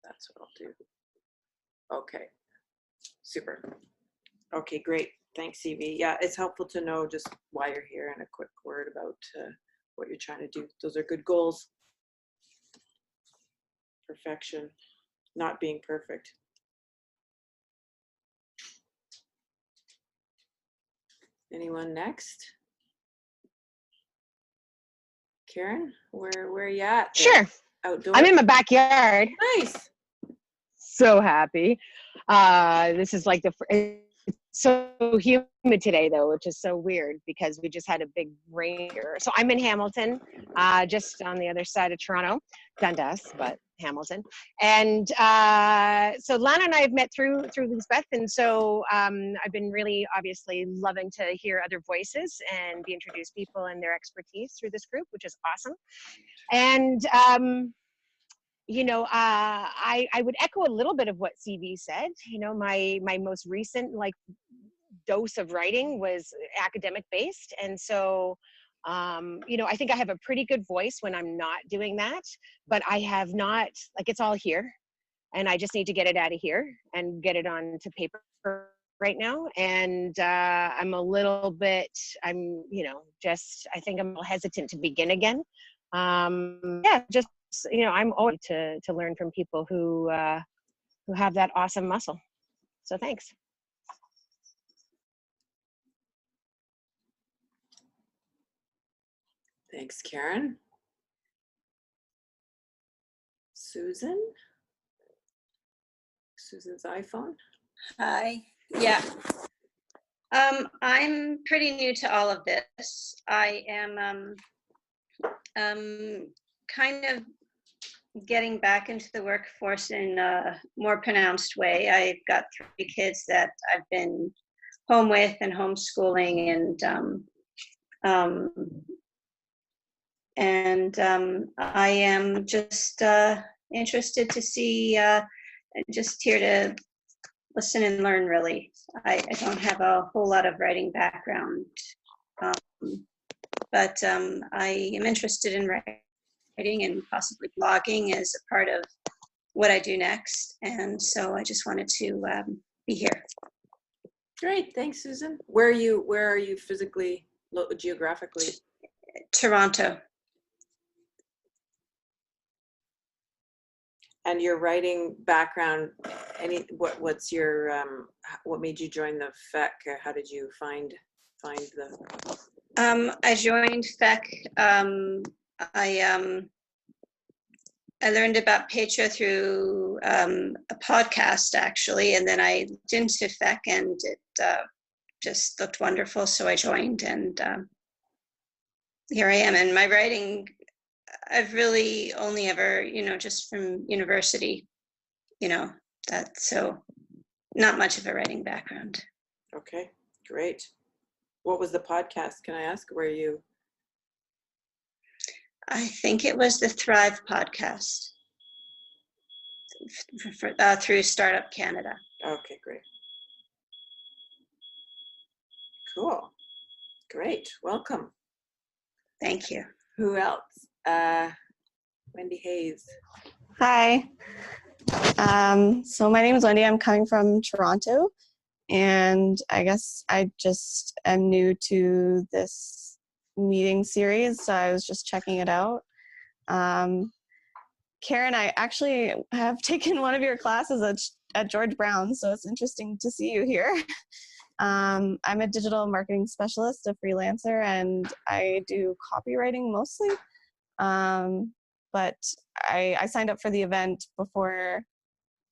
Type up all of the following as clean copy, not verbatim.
That's what I'll do. Okay, super. Okay, great. Thanks, Evie. Yeah, it's helpful to know just why you're here and a quick word about what you're trying to do. Those are good goals. Perfection, not being perfect. Anyone next? Karen, where are you at? Sure. Outdoors? I'm in my backyard. Nice. So happy. This is like it's so humid today though, which is so weird because we just had a big rain here. So I'm in Hamilton, just on the other side of Toronto, Dundas, but Hamilton. And so Lana and I have met through Lisbeth, and so I've been really obviously loving to hear other voices and be introduced people and their expertise through this group, which is awesome. And you know, I would echo a little bit of what CV said. You know, my most recent like dose of writing was academic based, and so you know, I think I have a pretty good voice when I'm not doing that, but I have not, like, it's all here, and I just need to get it out of here and get it onto paper right now. And I'm a little bit, you know, just, I think I'm a little hesitant to begin again. Yeah, just, you know, I'm always to learn from people who have that awesome muscle. So thanks. Thanks, Karen. Susan? Susan's iPhone? Hi. Yeah. I'm pretty new to all of this. I am kind of getting back into the workforce in a more pronounced way. I've got 3 kids that I've been home with and homeschooling, and I am just interested to see, just here to listen and learn, really. I don't have a whole lot of writing background, but I am interested in writing and possibly blogging as a part of what I do next. And so I just wanted to be here. Great, thanks, Susan. Where are you physically, geographically? Toronto. And your writing background, what's your what made you join the FEC? How did you find the? I joined FEC. I learned about FEC'er through a podcast, actually, and then I looked into FEC, and it just looked wonderful, so I joined, and here I am. And my writing, I've really only ever, you know, just from university, you know, so not much of a writing background. Okay, great. What was the podcast? Can I ask? Where you? I think it was the Thrive podcast through Startup Canada. Okay, great. Cool. Great. Welcome. Thank you. Who else? Wendy Hayes. Hi. So my name is Wendy. I'm coming from Toronto, and I guess I just am new to this meeting series, so I was just checking it out. Karen, I actually have taken one of your classes at George Brown, so it's interesting to see you here. I'm a digital marketing specialist, a freelancer, and I do copywriting mostly. But I signed up for the event before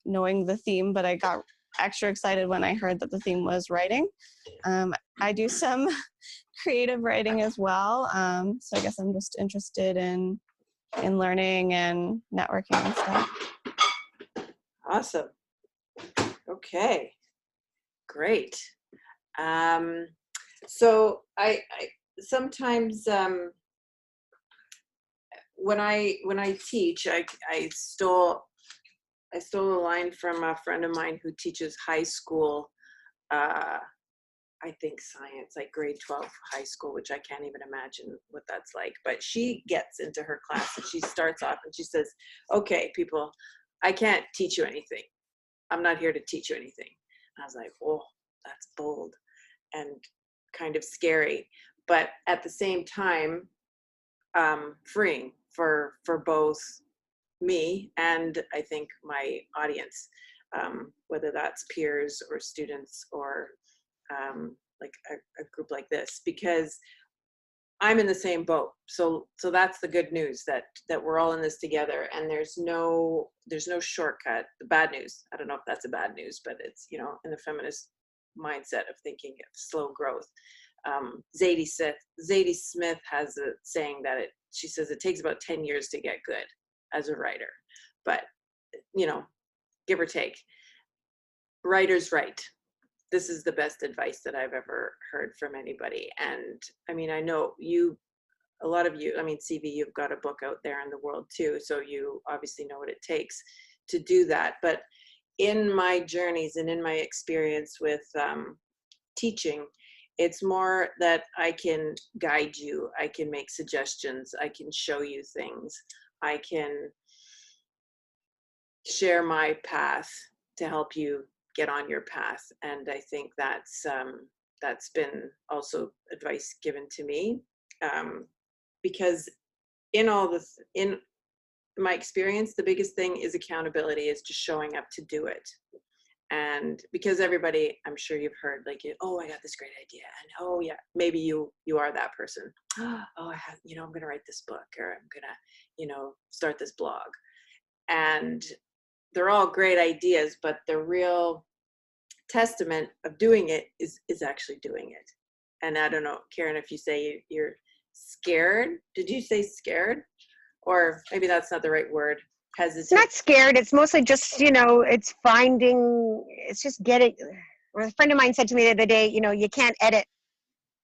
knowing the theme, but I got extra excited when I heard that the theme was writing. I do some creative writing as well, so I guess I'm just interested in learning and networking and stuff. Awesome. Okay, great. So I sometimes when I teach, I stole a line from a friend of mine who teaches high school, I think science, like grade 12 high school, which I can't even imagine what that's like. But she gets into her class and she starts off and she says, okay, people, I can't teach you anything. I'm not here to teach you anything. And I was like, oh, that's bold and kind of scary, but at the same time, freeing for both me and I think my audience, whether that's peers or students or like a group like this, because I'm in the same boat. So that's the good news, that we're all in this together, and there's no shortcut. The bad news, I don't know if that's a bad news, but it's, you know, in the feminist mindset of thinking of slow growth. Zadie Smith has a saying that she says it takes about 10 years to get good as a writer, but, you know, give or take. Writers write. This is the best advice that I've ever heard from anybody. And I mean, I know a lot of you, I mean, CV, you've got a book out there in the world too, so you obviously know what it takes to do that. But in my journeys and in my experience with teaching, it's more that I can guide you, I can make suggestions, I can show you things, I can share my path to help you get on your path. And I think that's been also advice given to me, because in my experience, the biggest thing is accountability, is just showing up to do it. And because everybody, I'm sure you've heard, like, oh, I got this great idea, and oh yeah, maybe you are that person. Oh, I have, you know, I'm gonna write this book, or I'm gonna, you know, start this blog. And they're all great ideas, but the real testament of doing it is actually doing it. And I don't know, Karen, if you say you're scared, did you say scared? Or maybe that's not the right word. Hesitant. It's not scared. It's mostly just, you know, it's just getting, a friend of mine said to me the other day, you know, you can't edit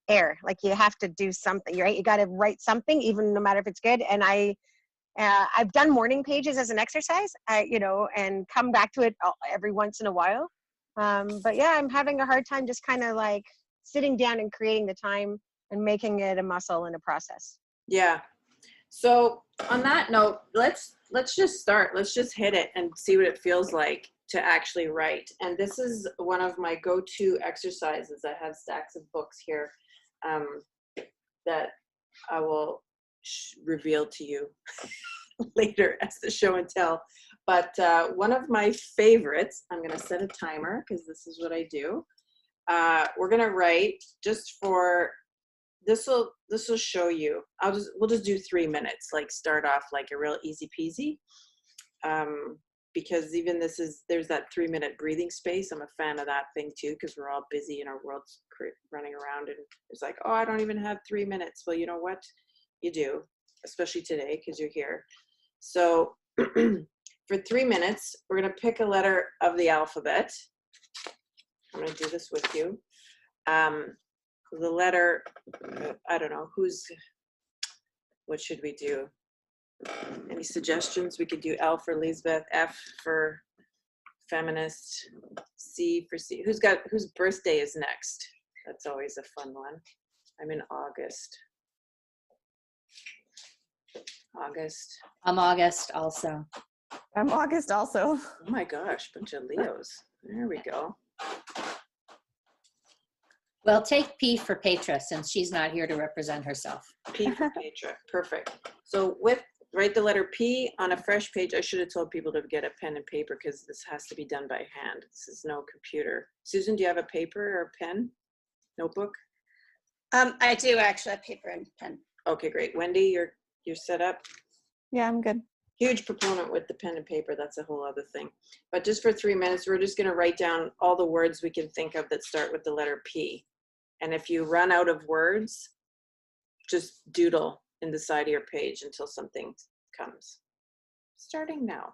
air. Like, you have to do something, right? You got to write something, even no matter if it's good. And I've done morning pages as an exercise, you know, and come back to it every once in a while. But yeah, I'm having a hard time just kind of like sitting down and creating the time and making it a muscle and a process. Yeah. So on that note, let's just start. Let's just hit it and see what it feels like to actually write. And this is one of my go-to exercises. I have stacks of books here that I will reveal to you later as the show and tell. But one of my favorites, I'm going to set a timer because this is what I do. We're going to write just for, this will show you. We'll just do 3 minutes, like start off like a real easy peasy. Because even there's that 3-minute breathing space. I'm a fan of that thing too, because we're all busy in our worlds running around, and it's like, oh, I don't even have 3 minutes. Well, you know what? You do, especially today because you're here. So for 3 minutes, we're going to pick a letter of the alphabet. I'm going to do this with you. The letter, I don't know, what should we do? Any suggestions? We could do L for Lisbeth, F for feminist, C for C. Whose birthday is next? That's always a fun one. I'm in August. I'm August also. I'm August also. Oh my gosh, bunch of Leos. There we go. Well, take P for Petra, since she's not here to represent herself. P for Petra. Perfect. So write the letter P on a fresh page. I should have told people to get a pen and paper because this has to be done by hand. This is no computer. Susan, do you have a paper or a pen? Notebook? I do actually have paper and pen. Okay, great. Wendy, you're set up? Yeah, I'm good. Huge proponent with the pen and paper. That's a whole other thing. But just for 3 minutes, we're just going to write down all the words we can think of that start with the letter P. And if you run out of words, just doodle in the side of your page until something comes. Starting now.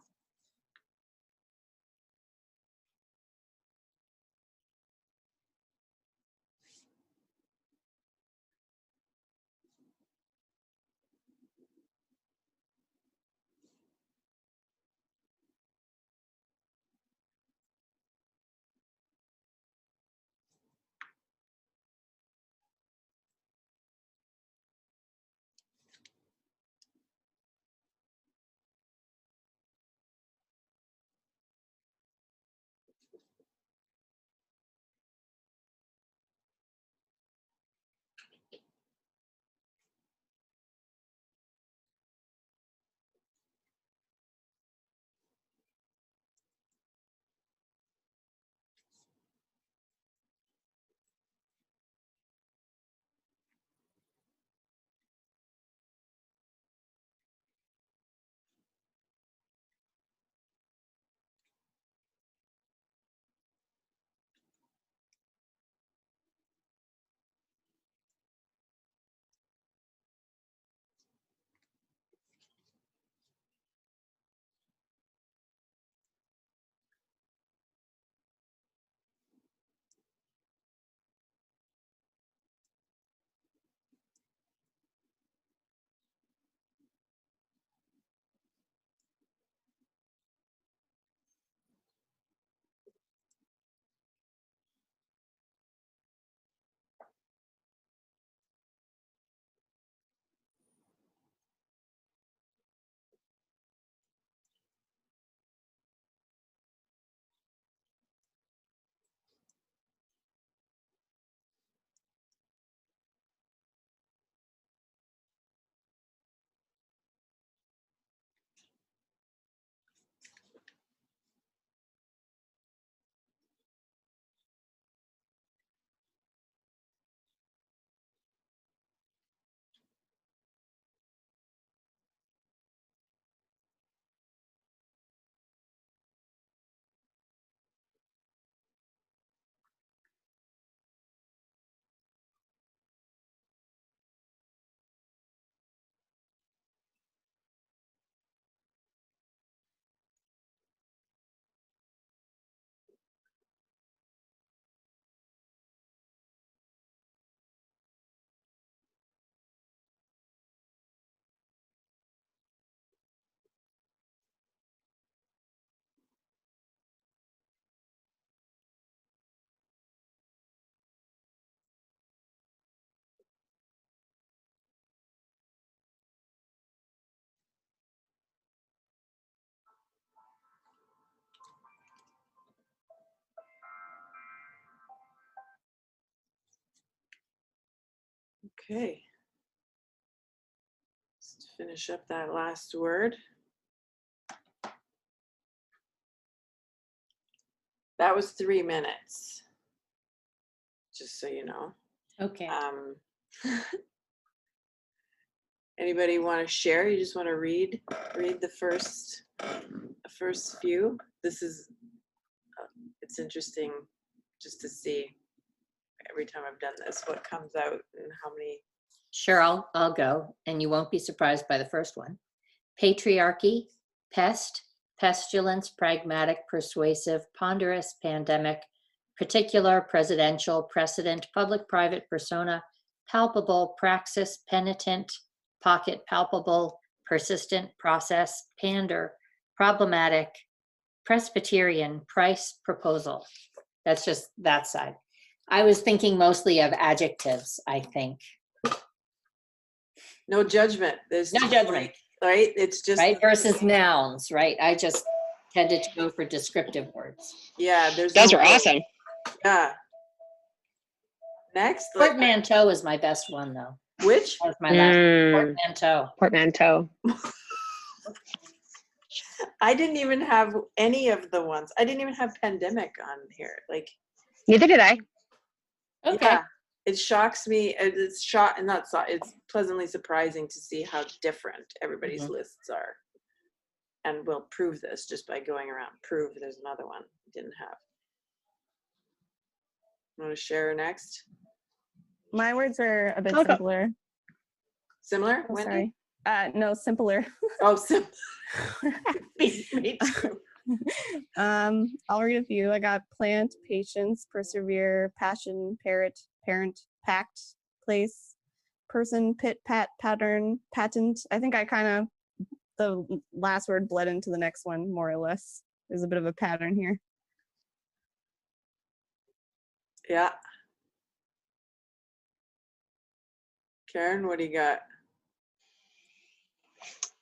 Okay. Let's finish up that last word. That was 3 minutes, just so you know. Okay. Anybody want to share? You just want to read the first few. This is it's interesting just to see every time I've done this what comes out and how many. Sure, I'll go, and you won't be surprised by the first one. Patriarchy, pest, pestilence, pragmatic, persuasive, ponderous, pandemic, particular, presidential, precedent, public-private persona, palpable, praxis, penitent, pocket, palpable, persistent, process, pander, problematic, Presbyterian, price, proposal. That's just that side. I was thinking mostly of adjectives, I think. No judgment. There's No judgment. Right? It's just Right, versus nouns, right? I just tended to go for descriptive words. yeah. There's Those no are awesome. Yeah. Next, Portmanteau is my best one, though. which That was my last portmanteau. Portmanteau. I didn't even have any of the ones. I didn't even have pandemic on here. Like, Neither did I. Okay. yeah, it shocks me. It's it's pleasantly surprising to see how different everybody's lists are. And we'll prove this just by going around. Prove there's another one we didn't have. Want to share next? My words are a bit Okay. simpler. Similar, Oh, Wendy? sorry. No, simpler. Oh, me too. I'll read a few. I got plant, patience, persevere, passion, parrot, parent, pact, place, person, pit, pat, pattern, patent. I think I kind of, the last word bled into the next one, more or less. There's a bit of a pattern here. Yeah. Karen, what do you got?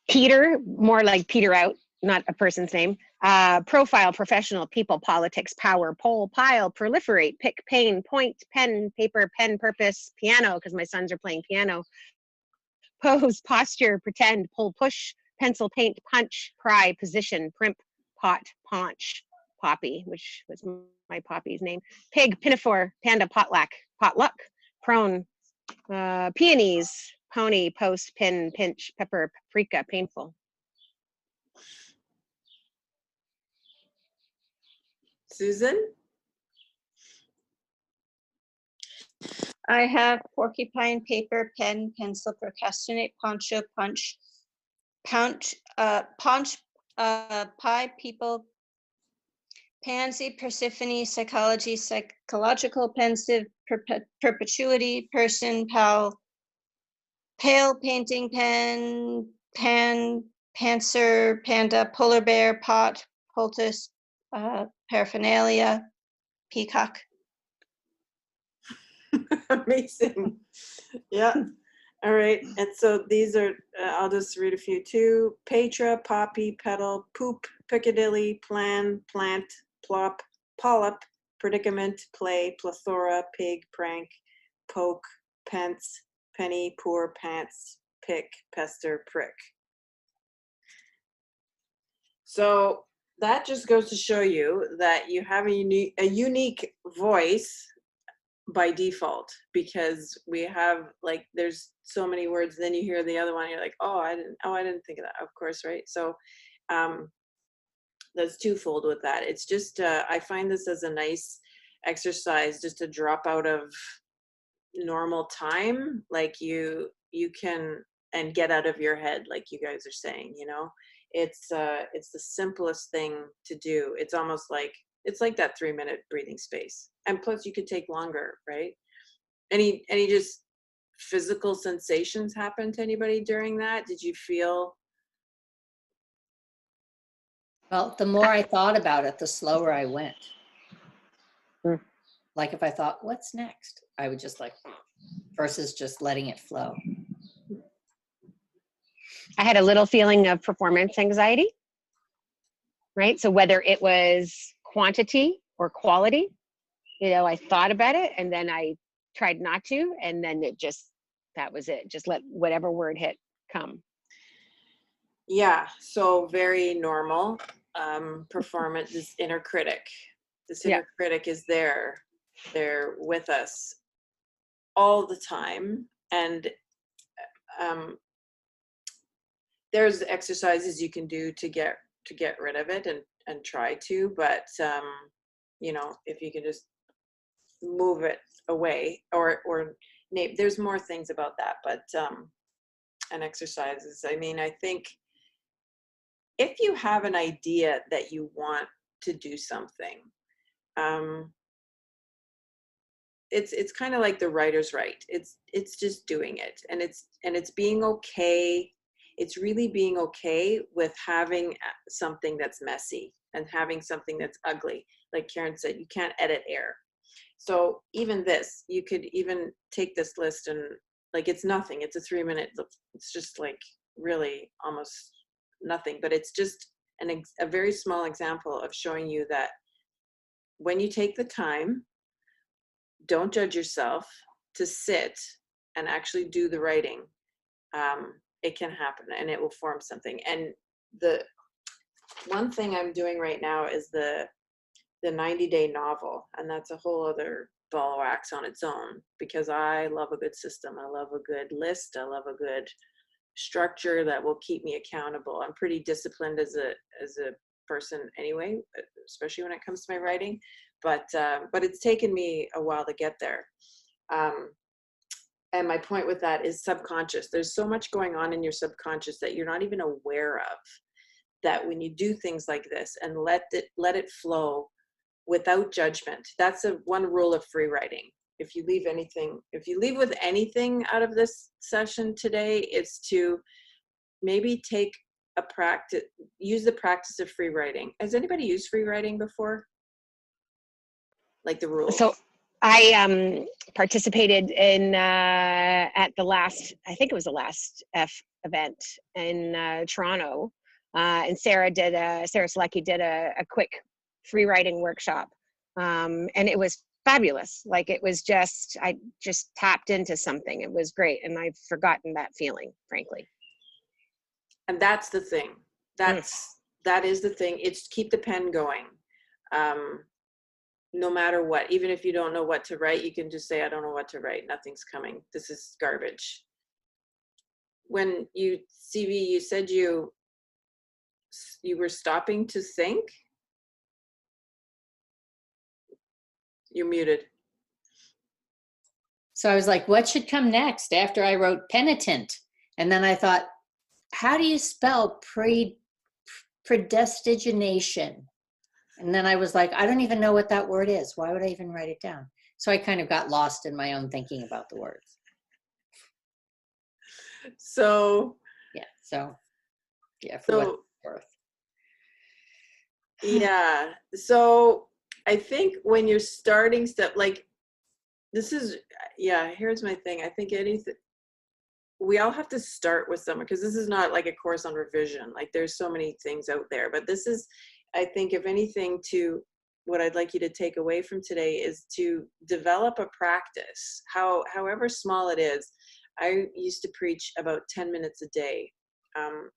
Peter, more like Peter out, not a person's name. Profile, professional, people, politics, power, poll, pile, proliferate, pick, pain, point, pen, paper, pen, purpose, piano, because my sons are playing piano. Pose, posture, pretend, pull, push, pencil, paint, punch, pry, position, primp, pot, paunch, poppy, which was my poppy's name. Pig, pinafore, panda, potluck, prone, peonies, pony, post, pin, pinch, pepper, paprika, painful. Susan? I have porcupine, paper, pen, pencil, procrastinate, poncho, punch, pie, people, pansy, Persephone, psychology, psychological, pensive, perpetuity, person, pal, pale, painting, pen, pantser, panda, polar bear, pot, poultice, paraphernalia, peacock. Amazing. Yeah. All right. And so these are, I'll just read a few too. Petra, poppy, petal, poop, Piccadilly, plan, plant, plop, polyp, predicament, play, plethora, pig, prank, poke, pence, penny, poor, pants, pick, pester, prick. So that just goes to show you that you have a unique voice by default, because we have, like, there's so many words, then you hear the other one, you're like, I didn't think of that, of course, right? So that's twofold with that. It's just I find this as a nice exercise just to drop out of normal time, like you can, and get out of your head, like you guys are saying, it's the simplest thing to do. It's almost like, it's like that 3-minute breathing space. And plus you could take longer, right? Any just physical sensations happen to anybody during that? Did you feel? Well, the more I thought about it, the slower I went. Mm. Like if I thought, what's next? I would just versus just letting it flow. I had a little feeling of performance anxiety, right? So whether it was quantity or quality, I thought about it and then I tried not to, and then it just that was it. Just let whatever word hit come. Yeah, so very normal. Performance, this inner critic. This Yeah. inner critic is there. They're with us all the time. And there's exercises you can do to get rid of it and try to, but you know, if you can just move it away or name, there's more things about that, but and exercises. I mean, I think if you have an idea that you want to do something, it's kind of like the writer's right. It's just doing it, and it's being okay. It's really being okay with having something that's messy and having something that's ugly. Like Karen said, you can't edit air. So even this, you could even take this list and like, it's nothing. It's a 3-minute, it's just like really almost nothing, but it's just a very small example of showing you that when you take the time, don't judge yourself, to sit and actually do the writing, it can happen and it will form something. And the one thing I'm doing right now is the 90-day novel, and that's a whole other ball of wax on its own, because I love a good system. I love a good list. I love a good structure that will keep me accountable. I'm pretty disciplined as a person anyway, especially when it comes to my writing. But it's taken me a while to get there. And my point with that is subconscious. There's so much going on in your subconscious that you're not even aware of, that when you do things like this and let it flow without judgment. That's one rule of free writing. If you leave with anything out of this session today, it's to maybe use the practice of free writing. Has anybody used free writing before? Like the rules? So I participated in at the last, I think it was the last F event in Toronto, and Sarah Selecki did a quick free writing workshop, and it was fabulous. Like it was I just tapped into something. It was great, and I've forgotten that feeling, frankly. And that's the thing. That is the thing. It's keep the pen going. No matter what, even if you don't know what to write, you can just say, I don't know what to write. Nothing's coming. This is garbage. When you said you were stopping to think. You're muted. So I was like, what should come next after I wrote penitent? And then I thought, how do you spell predestination? And then I was like, I don't even know what that word is. Why would I even write it down? So I kind of got lost in my own thinking about the words. So for what it's worth. Yeah. So I think when you're starting stuff, like this is, here's my thing. I think we all have to start with someone, because this is not like a course on revision. Like there's so many things out there, but this is, I think if anything, what I'd like you to take away from today is to develop a practice, however small it is. I used to preach about 10 minutes a day.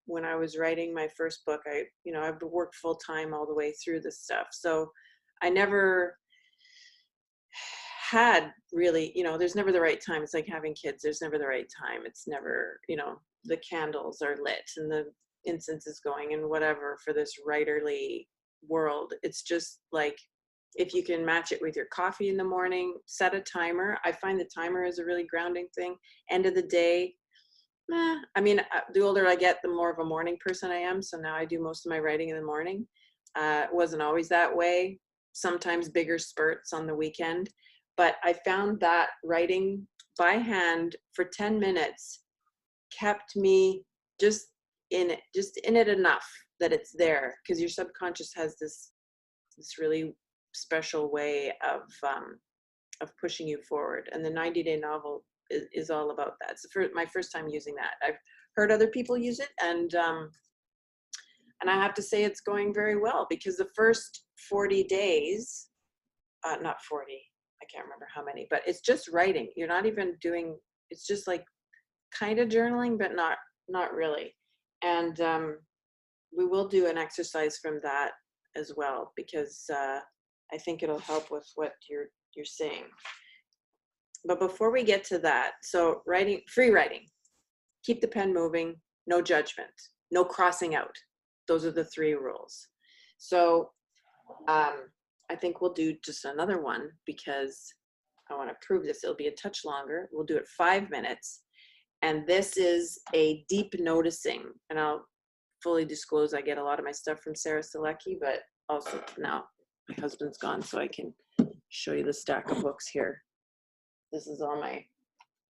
When I was writing my first book, I've worked full time all the way through this stuff. So I never had really, there's never the right time. It's like having kids. There's never the right time. It's never, the candles are lit and the incense is going and whatever for this writerly world. It's just like, if you can match it with your coffee in the morning, set a timer. I find the timer is a really grounding thing. End of the day, the older I get, the more of a morning person I am. So now I do most of my writing in the morning. It wasn't always that way. Sometimes bigger spurts on the weekend. But I found that writing by hand for 10 minutes kept me just in it enough that it's there, because your subconscious has this really special way of pushing you forward. And the 90-day novel is all about that. It's my first time using that. I've heard other people use it, and I have to say it's going very well, because the first 40 days, not 40, I can't remember how many, but it's just writing. You're not even doing, it's just like kind of journaling, but not really. And we will do an exercise from that as well, because I think it'll help with what you're saying. But before we get to that, so free writing, keep the pen moving, no judgment, no crossing out. Those are the 3 rules. So I think we'll do just another one because I want to prove this. It'll be a touch longer. We'll do it 5 minutes. And this is a deep noticing. And I'll fully disclose I get a lot of my stuff from Sarah Selecki, but also now my husband's gone, so I can show you the stack of books here. This is all my,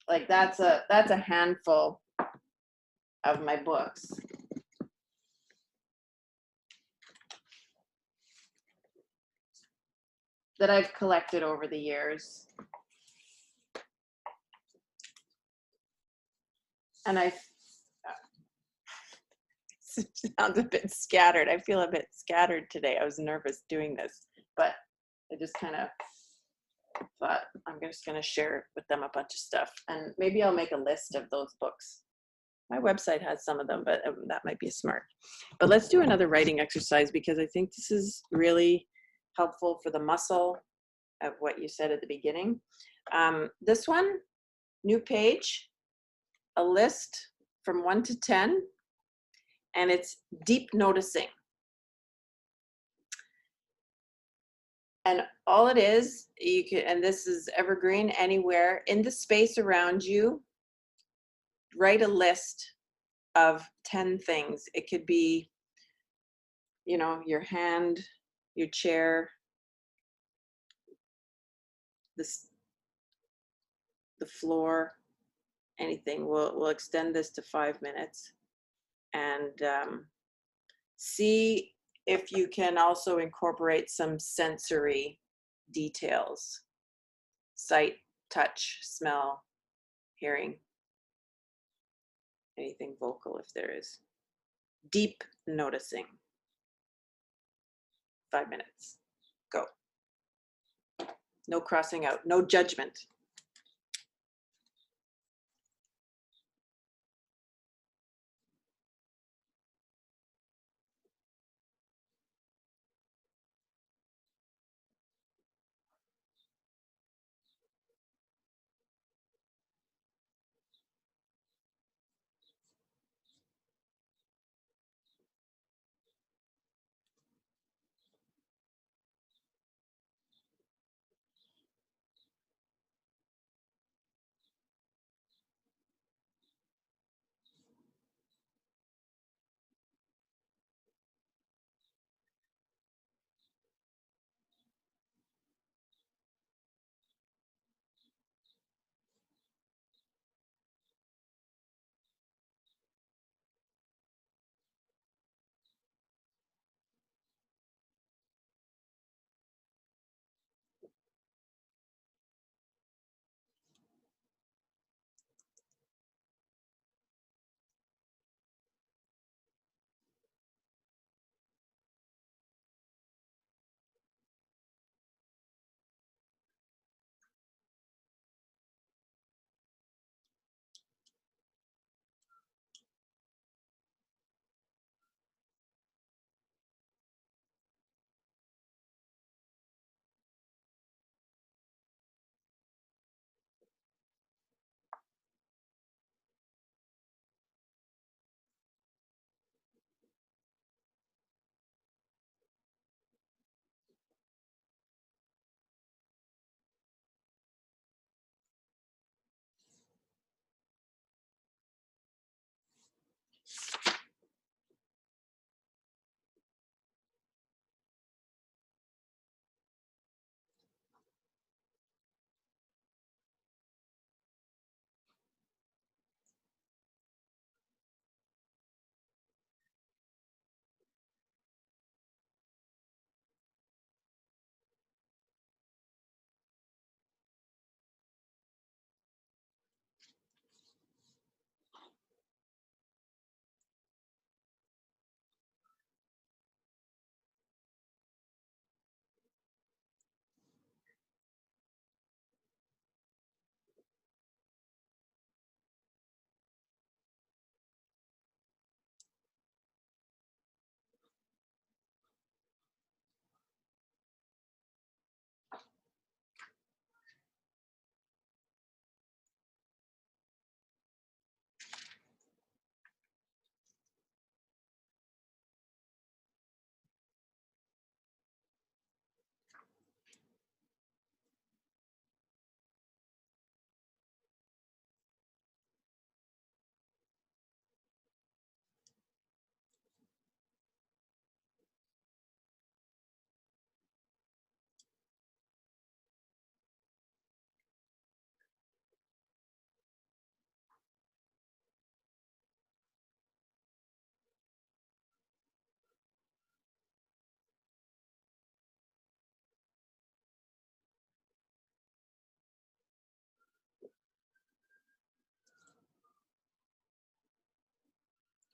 like that's a handful of my books. That I've collected over the years. And sounds a bit scattered. I feel a bit scattered today. I was nervous doing this, but I just kind of thought I'm just going to share with them a bunch of stuff. And maybe I'll make a list of those books. My website has some of them, but that might be smart. But let's do another writing exercise because I think this is really helpful for the muscle of what you said at the beginning. This one, new page, a list from 1 to 10, and it's deep noticing. And all it is, you can, and this is evergreen anywhere, in the space around you, write a list of 10 things. It could be, you know, your hand, your chair, the floor, anything. We'll extend this to 5 minutes and see if you can also incorporate some sensory details: sight, touch, smell, hearing, anything vocal if there is. Deep noticing. 5 minutes. Go. No crossing out, no judgment.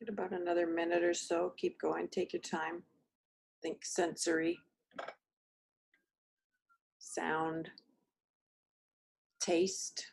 Get about another minute or so. Keep going. Take your time. Think sensory, sound, taste.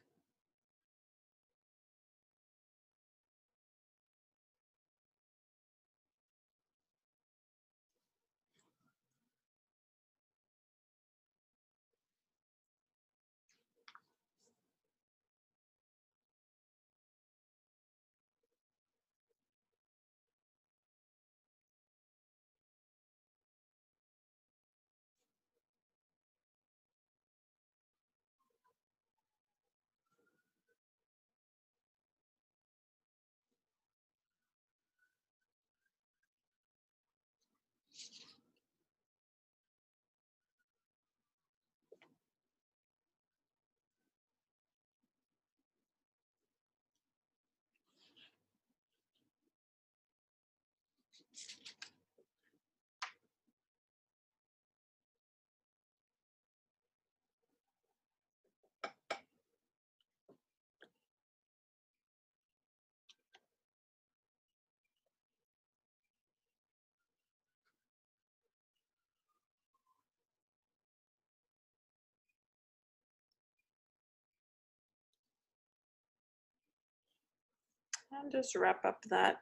And just wrap up that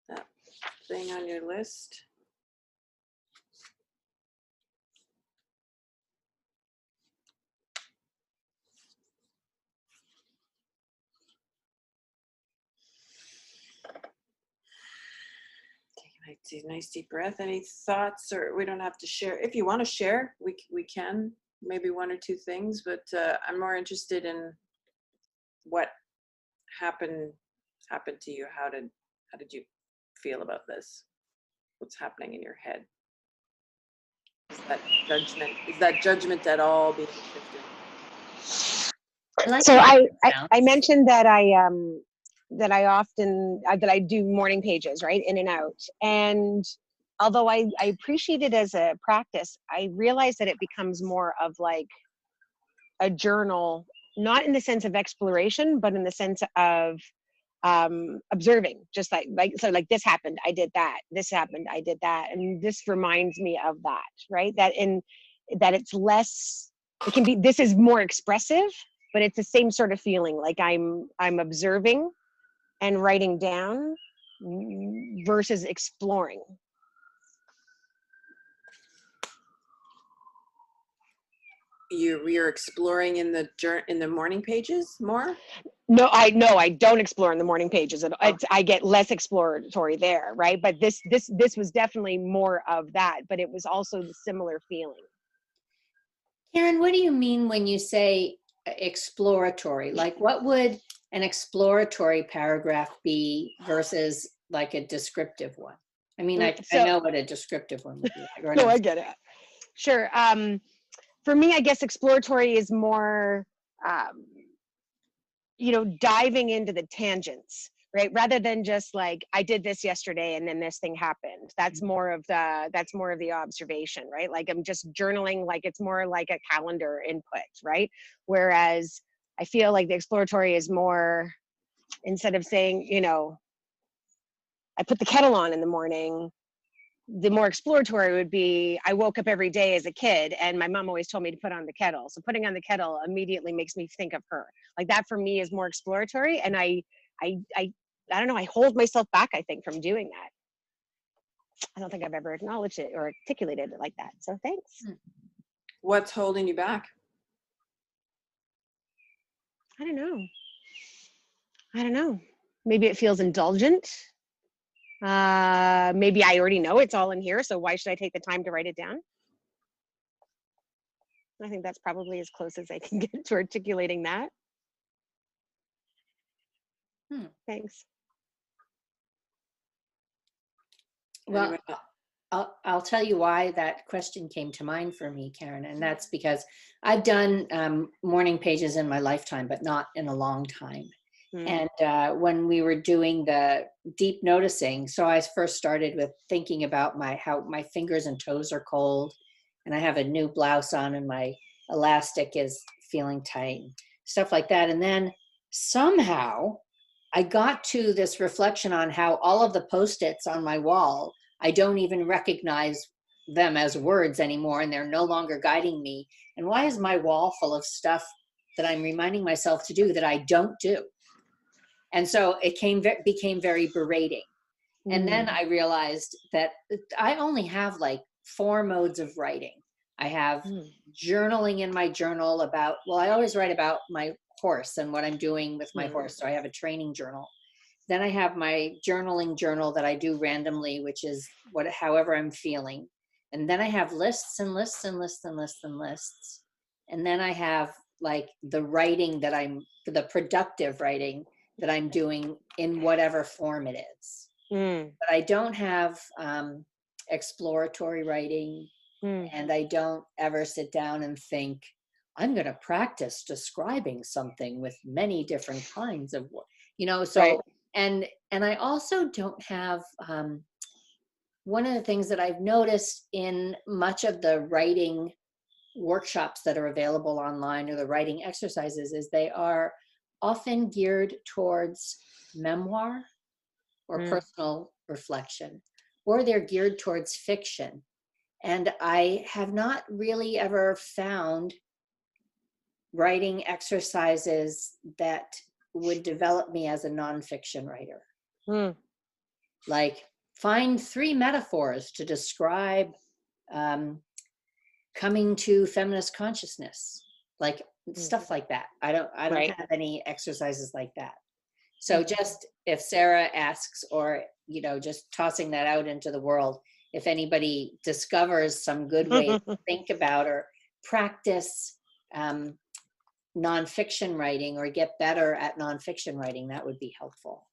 that thing on your list. Take a nice deep breath. Any thoughts, or we don't have to share. If you want to share, we can, maybe one or two things, but I'm more interested in what happened to you. How did you feel about this? What's happening in your head? Is that judgment at all being shifted? I like So how it I sounds. mentioned that I do morning pages, right, in and out. And although I appreciate it as a practice, I realize that it becomes more of like a journal, not in the sense of exploration, but in the sense of observing, just like this happened, I did that, this happened, I did that. And this reminds me of that, right? That it's less, it can be, this is more expressive, but it's the same sort of feeling, like I'm observing and writing down versus exploring. You're exploring in the morning pages more? No, I don't explore in the morning pages. I get less exploratory there, right? But this was definitely more of that, but it was also the similar feeling. Karen, what do you mean when you say exploratory? Like, what would an exploratory paragraph be versus like a descriptive one? I mean, I So know what a descriptive one would be like. Or no, I get it. Sure. For me, I guess exploratory is more, diving into the tangents, right? Rather than just like, I did this yesterday and then this thing happened. That's more of the observation, right? Like I'm just journaling, like it's more like a calendar input, right? Whereas I feel like the exploratory is more, instead of saying, I put the kettle on in the morning, the more exploratory would be, I woke up every day as a kid and my mom always told me to put on the kettle. So putting on the kettle immediately makes me think of her. Like that for me is more exploratory. And I don't know, I hold myself back, I think, from doing that. I don't think I've ever acknowledged it or articulated it like that. So thanks. What's holding you back? I don't know. Maybe it feels indulgent. Maybe I already know it's all in here. So why should I take the time to write it down? I think that's probably as close as I can get to articulating that. Thanks. Well, I'll tell you why that question came to mind for me, Karen, and that's because I've done morning pages in my lifetime, but not in a long time. And when we were doing the deep noticing, so I first started with thinking about how my fingers and toes are cold, and I have a new blouse on and my elastic is feeling tight, stuff like that. And then somehow I got to this reflection on how all of the Post-its on my wall, I don't even recognize them as words anymore, and they're no longer guiding me. And why is my wall full of stuff that I'm reminding myself to do that I don't do? And so it became very berating. And then I realized that I only have like 4 modes of writing. I have journaling in my journal about, well, I always write about my horse and what I'm doing with my horse. So I have a training journal. Then I have my journaling journal that I do randomly, which is however I'm feeling. And then I have lists and lists and lists and lists and lists. And then I have like the writing the productive writing that I'm doing in whatever form it is. But I don't have exploratory writing, and I don't ever sit down and think, I'm going to practice describing something with many different kinds of, so, right. and I also don't have, one of the things that I've noticed in much of the writing workshops that are available online or the writing exercises is they are often geared towards memoir or personal reflection, or they're geared towards fiction. And I have not really ever found writing exercises that would develop me as a nonfiction writer. Like, find 3 metaphors to describe coming to feminist consciousness, like stuff like that. I don't have any exercises like that. So just if Sarah asks, or, just tossing that out into the world, if anybody discovers some good way to think about or practice nonfiction writing or get better at nonfiction writing, that would be helpful.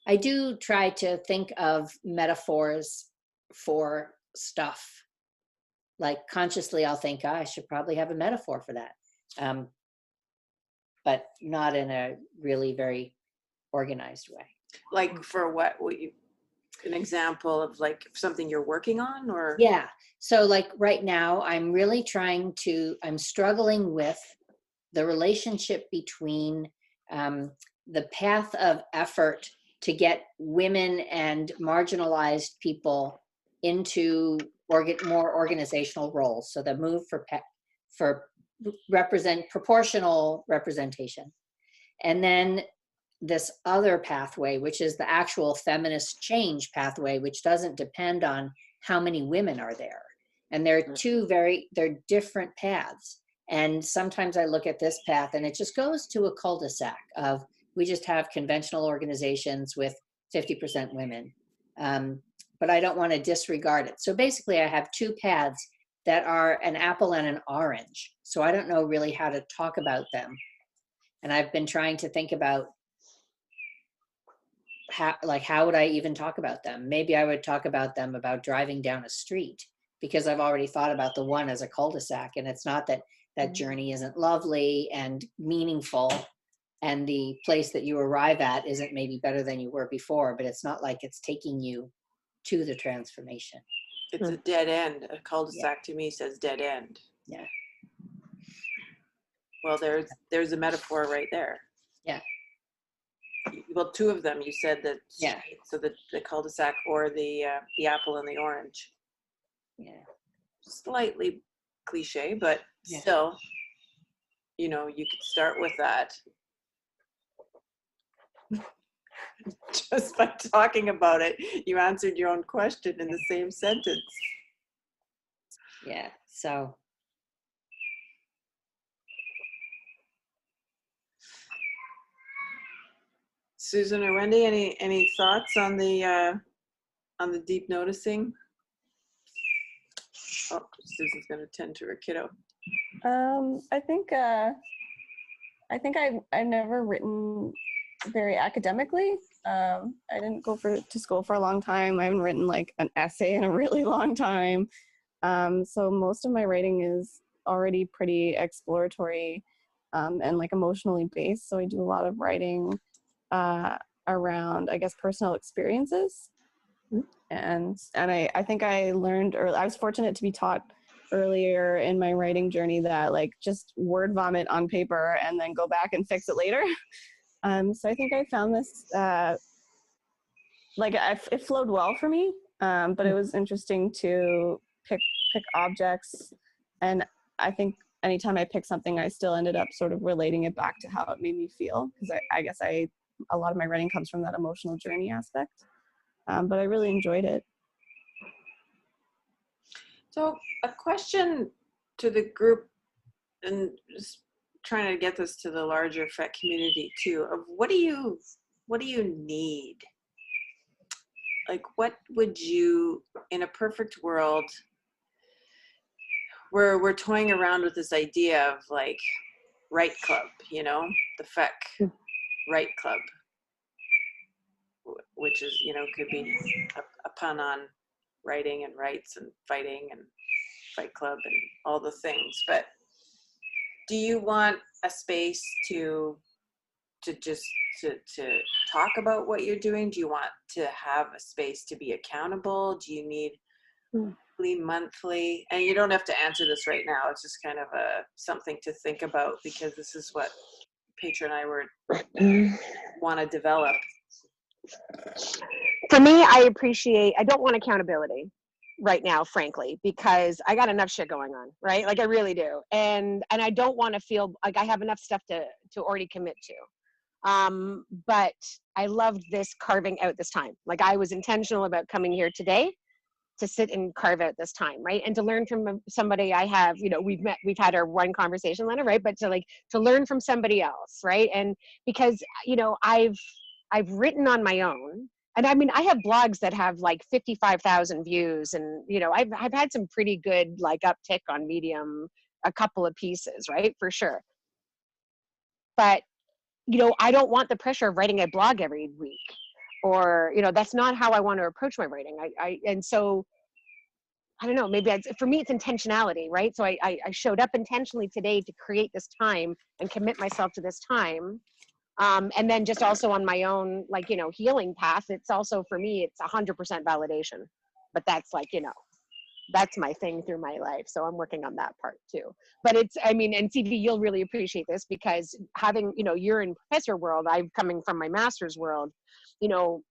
I do try to think of metaphors for stuff. Like consciously, I'll think, I should probably have a metaphor for that. But not in a really very organized way. Like for what you, an example of like something you're working on, or? Yeah. So like right now, I'm struggling with the relationship between the path of effort to get women and marginalized people into more organizational roles. So the move for proportional representation. And then this other pathway, which is the actual feminist change pathway, which doesn't depend on how many women are there. And they're they're different paths. And sometimes I look at this path and it just goes to a cul-de-sac of, we just have conventional organizations with 50% women. But I don't want to disregard it. So basically I have 2 paths that are an apple and an orange. So I don't know really how to talk about them. And I've been trying to think about how would I even talk about them? Maybe I would talk about them about driving down a street, because I've already thought about the one as a cul-de-sac, and it's not that that journey isn't lovely and meaningful, and the place that you arrive at isn't maybe better than you were before, but it's not like it's taking you to the transformation. It's a dead end. A cul-de-sac to me says dead end. Yeah. Well, there's a metaphor right there. Yeah. Well, 2 of them. You said that. Yeah. So the cul-de-sac or the apple and the orange. Yeah. Slightly cliche, but still, you could start with that. Just by talking about it, you answered your own question in the same sentence. Yeah. So. Susan or Wendy, any thoughts on the deep noticing? Oh, Susan's going to tend to her kiddo. I think I've never written very academically. I didn't go to school for a long time. I haven't written like an essay in a really long time. So most of my writing is already pretty exploratory and like emotionally based. So I do a lot of writing around, I guess, personal experiences. And I think I learned, or I was fortunate to be taught earlier in my writing journey that like just word vomit on paper and then go back and fix it later. So I think I found this, it flowed well for me, but it was interesting to pick objects. And I think anytime I picked something, I still ended up sort of relating it back to how it made me feel. Because I guess a lot of my writing comes from that emotional journey aspect. But I really enjoyed it. So a question to the group, and just trying to get this to the larger FEC community too, of what do you need? Like, what would you, in a perfect world, we're toying around with this idea of like Write Club, you know, the FEC Write Club, which is, you know, could be a pun on writing and rights and fighting and Fight Club and all the things. But do you want a space to talk about what you're doing? Do you want to have a space to be accountable? Do you need weekly, monthly? And you don't have to answer this right now. It's just kind of something to think about, because this is what Petra and I want to develop. For me, I don't want accountability right now, frankly, because I got enough shit going on, right? Like I really do. And I don't want to feel like I have enough stuff to already commit to. But I loved this carving out this time. Like I was intentional about coming here today to sit and carve out this time, right? And to learn from somebody I have, you know, we've had our one conversation, Lana, right? But to learn from somebody else, right? And because, you know, I've written on my own. And I mean, I have blogs that have like 55,000 views, and, you know, I've had some pretty good like uptick on Medium, a couple of pieces, right? For sure. But, you know, I don't want the pressure of writing a blog every week, or, you know, that's not how I want to approach my writing. And so, I don't know, maybe for me, it's intentionality, right? So I showed up intentionally today to create this time and commit myself to this time. And then just also on my own, like, you know, healing path, it's also, for me, it's 100% validation. But that's like, you know, that's my thing through my life. So I'm working on that part too. But it's, I mean, and CV, you'll really appreciate this, because having, you know, you're in professor world, I'm coming from my master's world, you know,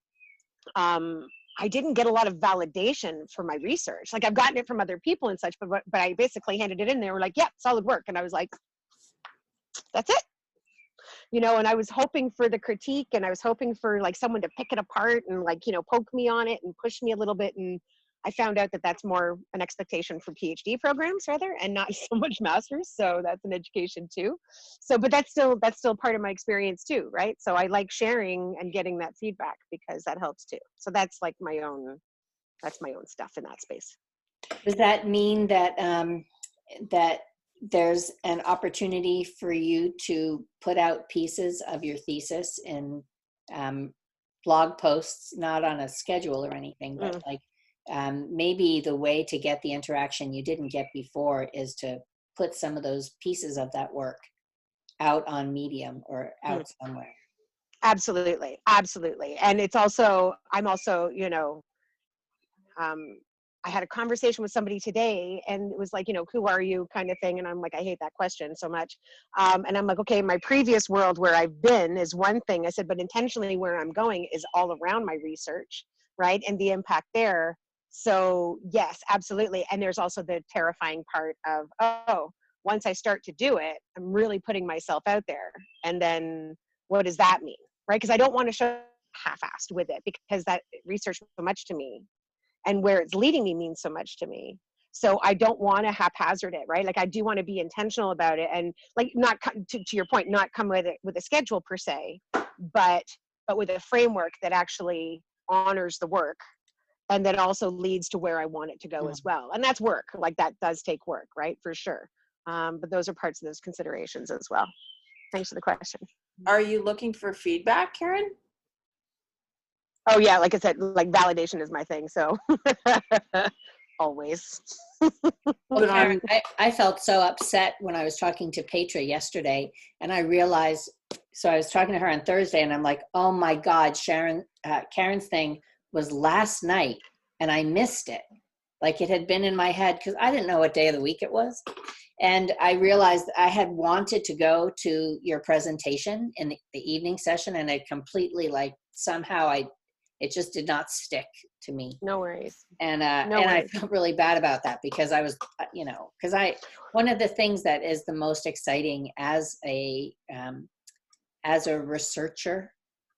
I didn't get a lot of validation for my research. Like I've gotten it from other people and such, but I basically handed it in. They were like, yeah, solid work. And I was like, that's it. You know, and I was hoping for the critique, and I was hoping for like someone to pick it apart and like, you know, poke me on it and push me a little bit. And I found out that that's more an expectation for PhD programs rather, and not so much masters. So that's an education too. So, but that's still part of my experience too, right? So I like sharing and getting that feedback, because that helps too. So that's like that's my own stuff in that space. Does that mean that that there's an opportunity for you to put out pieces of your thesis in blog posts, not on a schedule or anything, but like maybe the way to get the interaction you didn't get before is to put some of those pieces of that work out on Medium or out somewhere? Absolutely. Absolutely. And it's also, I'm also, you know, I had a conversation with somebody today, and it was like, you know, who are you kind of thing. And I'm like, I hate that question so much. And I'm like, okay, my previous world where I've been is one thing. I said, but intentionally where I'm going is all around my research, right? And the impact there. So yes, absolutely. And there's also the terrifying part of, oh, once I start to do it, I'm really putting myself out there. And then what does that mean, right? Because I don't want to show half-assed with it, because that research was so much to me. And where it's leading me means so much to me. So I don't want to haphazard it, right? Like I do want to be intentional about it, and like not to your point, not come with it with a schedule per se, but with a framework that actually honors the work, and then also leads to where I want it to go as well. And that's work. Like that does take work, right? For sure. But those are parts of those considerations as well. Thanks for the question. Are you looking for feedback, Karen? Oh yeah, like I said, like validation is my thing, so always. Well, Karen, I felt so upset when I was talking to Petra yesterday, and I realized, so I was talking to her on Thursday, and I'm like, oh my God, Karen's thing was last night, and I missed it. Like it had been in my head because I didn't know what day of the week it was. And I realized I had wanted to go to your presentation in the evening session, and I completely like somehow it just did not stick to me. No worries. And No and I worries. felt really bad about that because I was, because one of the things that is the most exciting as a researcher,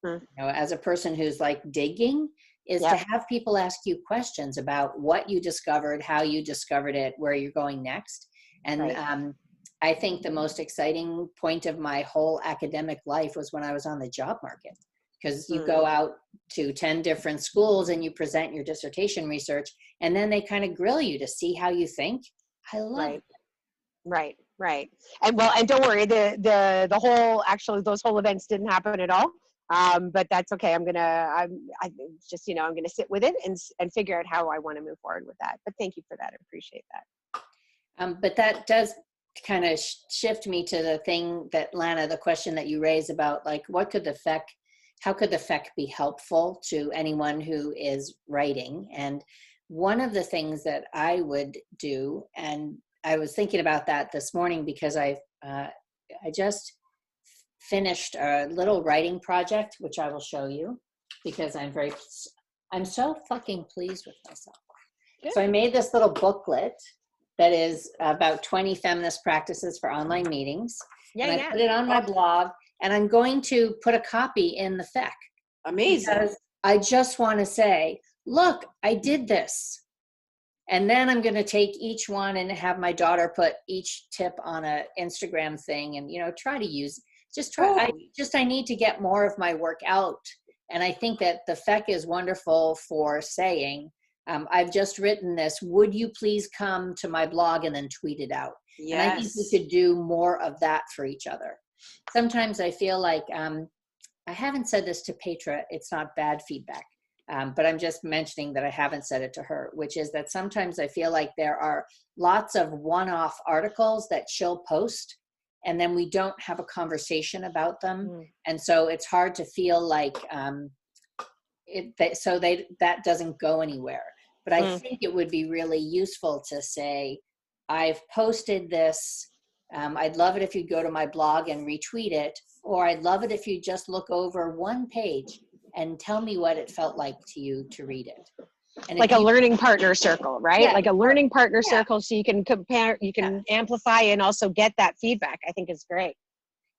Hmm. as a person who's like digging, is Yep. to have people ask you questions about what you discovered, how you discovered it, where you're going next. And Right. I think the most exciting point of my whole academic life was when I was on the job market, because you go out to 10 different schools and you present your dissertation research, and then they kind of grill you to see how you think. I love it. Right. And don't worry, the whole, actually those whole events didn't happen at all. But that's okay. I'm just, I'm gonna sit with it and figure out how I want to move forward with that. But thank you for that. I appreciate that. But that does kind of shift me to the thing that, Lana, the question that you raised about like, how could the FEC be helpful to anyone who is writing? And one of the things that I would do, and I was thinking about that this morning because I just finished a little writing project, which I will show you because I'm so fucking pleased with myself. Good. So I made this little booklet that is about 20 feminist practices for online meetings. Yeah, and I put it on my blog, and I'm going to put a copy in the FEC. Amazing. Because I just want to say, look, I did this. And then I'm going to take each one and have my daughter put each tip on a Instagram thing and, try to use, I need to get more of my work out. And I think that the FEC is wonderful for saying, I've just written this. Would you please come to my blog and then tweet it out? Yes. And I think we could do more of that for each other. Sometimes I feel like, I haven't said this to Petra, it's not bad feedback, but I'm just mentioning that I haven't said it to her, which is that sometimes I feel like there are lots of one-off articles that she'll post, and then we don't have a conversation about them. And so it's hard to feel like that doesn't go anywhere. But I think it would be really useful to say, I've posted this. I'd love it if you'd go to my blog and retweet it, or I'd love it if you just look over one page and tell me what it felt like to you to read it. And like a learning partner circle, right? Yeah, like a learning partner circle, so you can compare, you can amplify and also get that feedback. I think is great.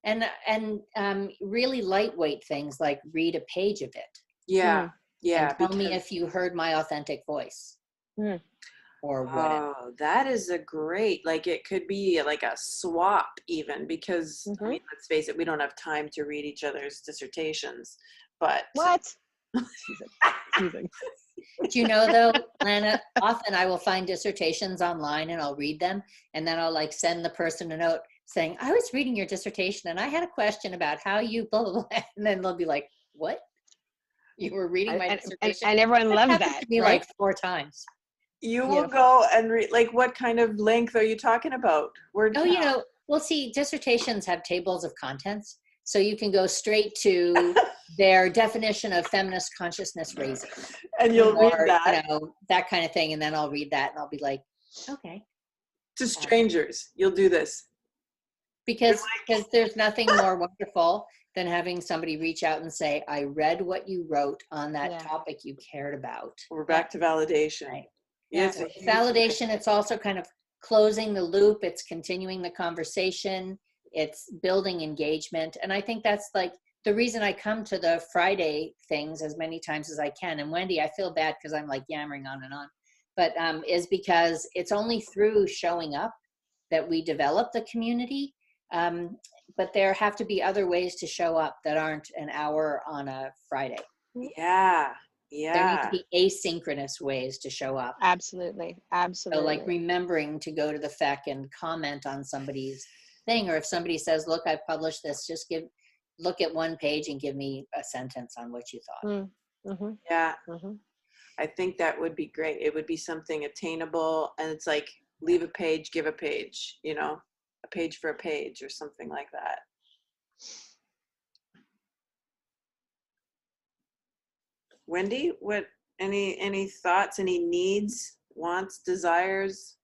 And really lightweight things like read a page of it. Yeah. And tell me if you heard my authentic voice. Or whatever. Oh, that is a great, like it could be like a swap even, because I mean, let's face it, we don't have time to read each other's dissertations, but. What? Do you know though, Lana, often I will find dissertations online and I'll read them, and then I'll like send the person a note saying, I was reading your dissertation and I had a question about how you blah, blah, blah. And then they'll be like, what? You were reading my dissertation? And everyone loves happened that. to me like 4 times. You will go and read, like, what kind of length are you talking about? Word count? Well, see, dissertations have tables of contents. So you can go straight to their definition of feminist consciousness raising. And you'll read that. That kind of thing. And then I'll read that and I'll be like, okay. To strangers, you'll do this. Because there's nothing more wonderful than having somebody reach out and say, I read what you wrote on that topic you cared about. We're back to validation. Right. Yeah, Validation, it's also kind of closing the loop. It's continuing the conversation. It's building engagement. And I think that's like the reason I come to the Friday things as many times as I can. And Wendy, I feel bad because I'm like yammering on and on, but is because it's only through showing up that we develop the community. But there have to be other ways to show up that aren't an hour on a Friday. Yeah. There need to be asynchronous ways to show up. Absolutely. So like remembering to go to the FEC and comment on somebody's thing, or if somebody says, look, I published this, just look at one page and give me a sentence on what you thought. Yeah. I think that would be great. It would be something attainable, and it's like, leave a page, give a page, a page for a page or something like that. Wendy, what, any thoughts, any needs wants, desires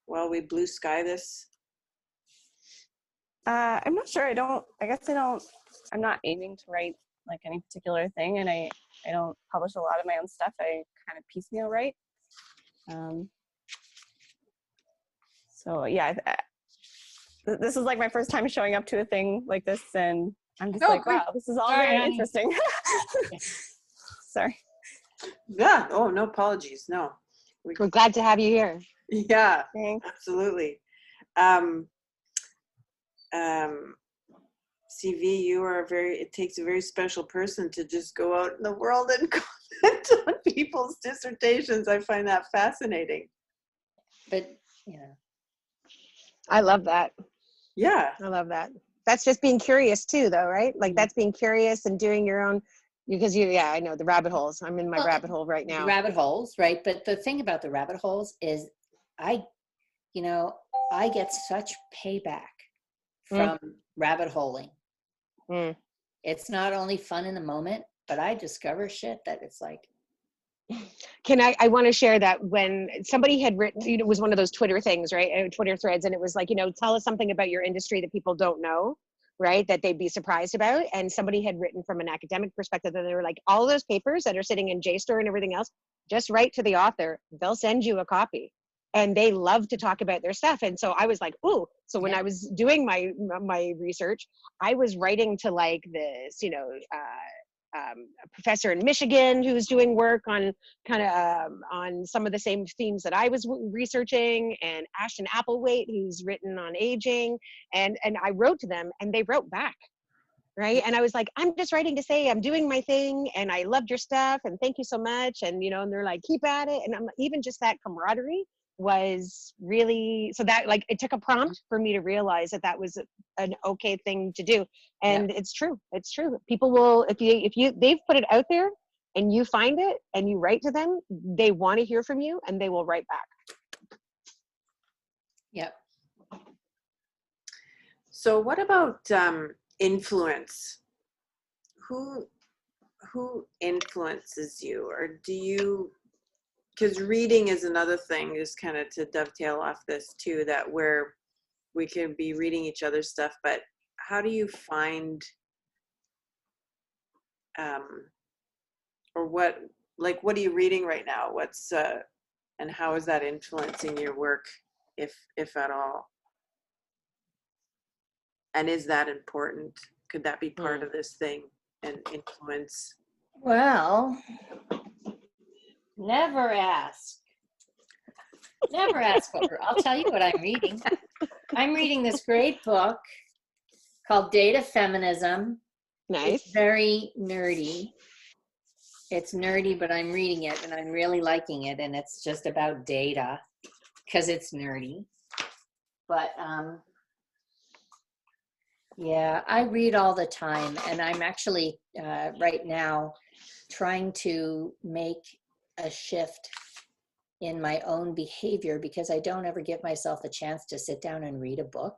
while we blue sky this? I'm not sure. I'm not aiming to write like any particular thing, and I don't publish a lot of my own stuff. I kind of piecemeal write. So yeah, this is like my first time showing up to a thing like this, and I'm just like, great. wow, this is all Sorry, very honey. interesting. Sorry. Yeah. Oh, no apologies. No. We're glad to have you here. Yeah, Thanks. absolutely. CV, you are it takes a very special person to just go out in the world and comment on people's dissertations. I find that fascinating. But, you know, I love that. Yeah. I love that. That's just being curious too, though, right? Like that's being curious and doing your own, because yeah, I know the rabbit holes. I'm in my rabbit hole right now. rabbit holes, right? But the thing about the rabbit holes is I get such payback from rabbit holing. Mm. It's not only fun in the moment, but I discover shit that it's like. I want to share that when somebody had written, it was one of those Twitter things, right? Twitter threads. And it was like, tell us something about your industry that people don't know, right? That they'd be surprised about. And somebody had written from an academic perspective that they were like, all those papers that are sitting in JSTOR and everything else, just write to the author. They'll send you a copy. And they love to talk about their stuff. And so I was like, ooh. So when I was doing my research, I was writing to like this, a professor in Michigan who's doing work on on some of the same themes that I was researching, and Ashton Applewhite, who's written on aging, and I wrote to them and they wrote back, right? And I was like, I'm just writing to say I'm doing my thing and I loved your stuff and thank you so much, and and they're like, keep at it. And I'm even just that camaraderie was really, so that like it took a prompt for me to realize that was an okay thing to do. And it's true people will, if you they've put it out there and you find it and you write to them, they want to hear from you and they will write back. Yep. So what about influence? Who influences you, or do you, because reading is another thing, just kind of to dovetail off this too, that where we can be reading each other's stuff, but how do you find, or what are you reading right now? What's, and how is that influencing your work, if at all? And is that important? Could that be part of this thing and influence? Well, never ask. Never ask I'll tell you what I'm reading. I'm reading this great book called Data Feminism. Nice. It's very nerdy. It's nerdy, but I'm reading it and I'm really liking it. And it's just about data because it's nerdy. But yeah, I read all the time. And I'm actually right now trying to make a shift in my own behavior because I don't ever give myself a chance to sit down and read a book.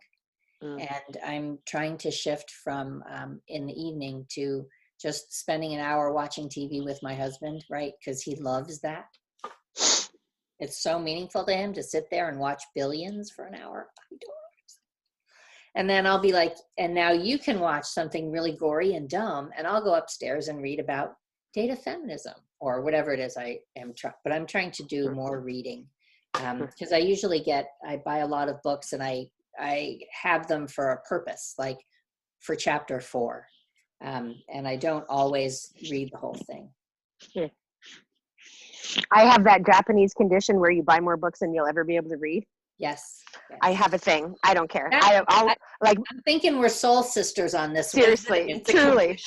And I'm trying to shift from in the evening to just spending an hour watching TV with my husband, right? Because he loves that. It's so meaningful to him to sit there and watch Billions for an hour. I don't understand. And then I'll be like, and now you can watch something really gory and dumb, and I'll go upstairs and read about data feminism or whatever it is I am trying. But I'm trying to do more reading because I buy a lot of books and I have them for a purpose, like for chapter 4. And I don't always read the whole thing. I have that Japanese condition where you buy more books than you'll ever be able to read. Yes. I have a thing. I don't care. I'm thinking we're soul sisters on this. Seriously, truly.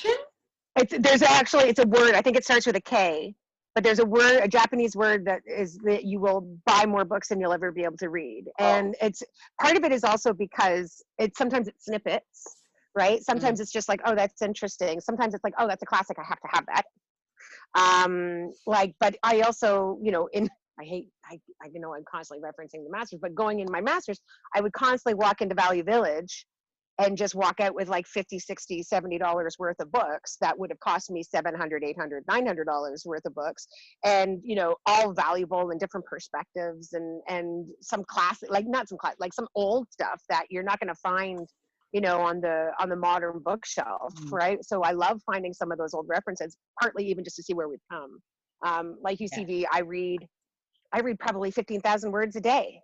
It's a word. I think it starts with a K, but there's a Japanese word that you will buy more books than you'll ever be able to read. And it's part of it is also because sometimes it's snippets, right? Sometimes it's just like, oh, that's interesting. Sometimes it's like, oh, that's a classic. I have to have that. But I also, I know I'm constantly referencing the masters, but going in my masters, I would constantly walk into Value Village and just walk out with like 50, 60, $70 worth of books that would have cost me $700, $800, $900 worth of books, and all valuable and different perspectives, and some classic, like not some class, like some old stuff that you're not going to find on the modern bookshelf, right? So I love finding some of those old references, partly even just to see where we've come. Like UCV, I read probably 15,000 words a day.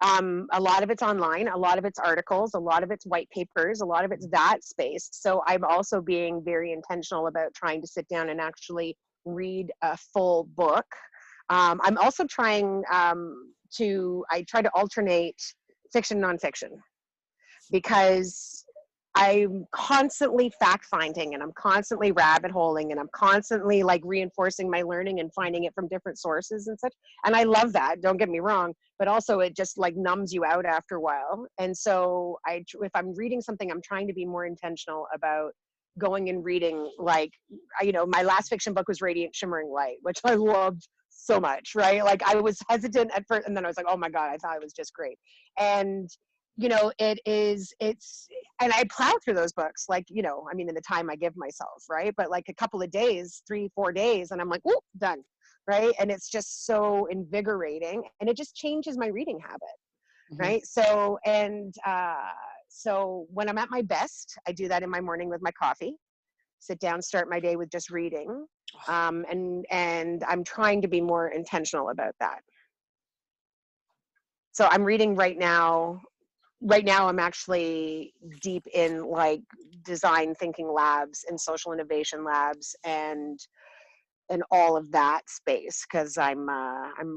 A lot of it's online, a lot of it's articles, a lot of it's white papers, a lot of it's that space. So I'm also being very intentional about trying to sit down and actually read a full book. I'm also trying I try to alternate fiction and nonfiction, because I'm constantly fact finding, and I'm constantly rabbit holing, and I'm constantly like reinforcing my learning and finding it from different sources and such. And I love that, don't get me wrong, but also it just like numbs you out after a while. And so if I'm reading something, I'm trying to be more intentional about going and reading, like, my last fiction book was Radiant Shimmering Light, which I loved so much, right? Like I was hesitant at first, and then I was like, oh my God, I thought it was just great. And and I plow through those books, like, in the time I give myself, right? But like a couple of days, 3-4 days, and I'm like, oh, done, right? And it's just so invigorating, and it just changes my reading habit, right? So, so when I'm at my best, I do that in my morning with my coffee, sit down, start my day with just reading. And I'm trying to be more intentional about that. So I'm reading right now. I'm actually deep in like design thinking labs and social innovation labs and all of that space, because I'm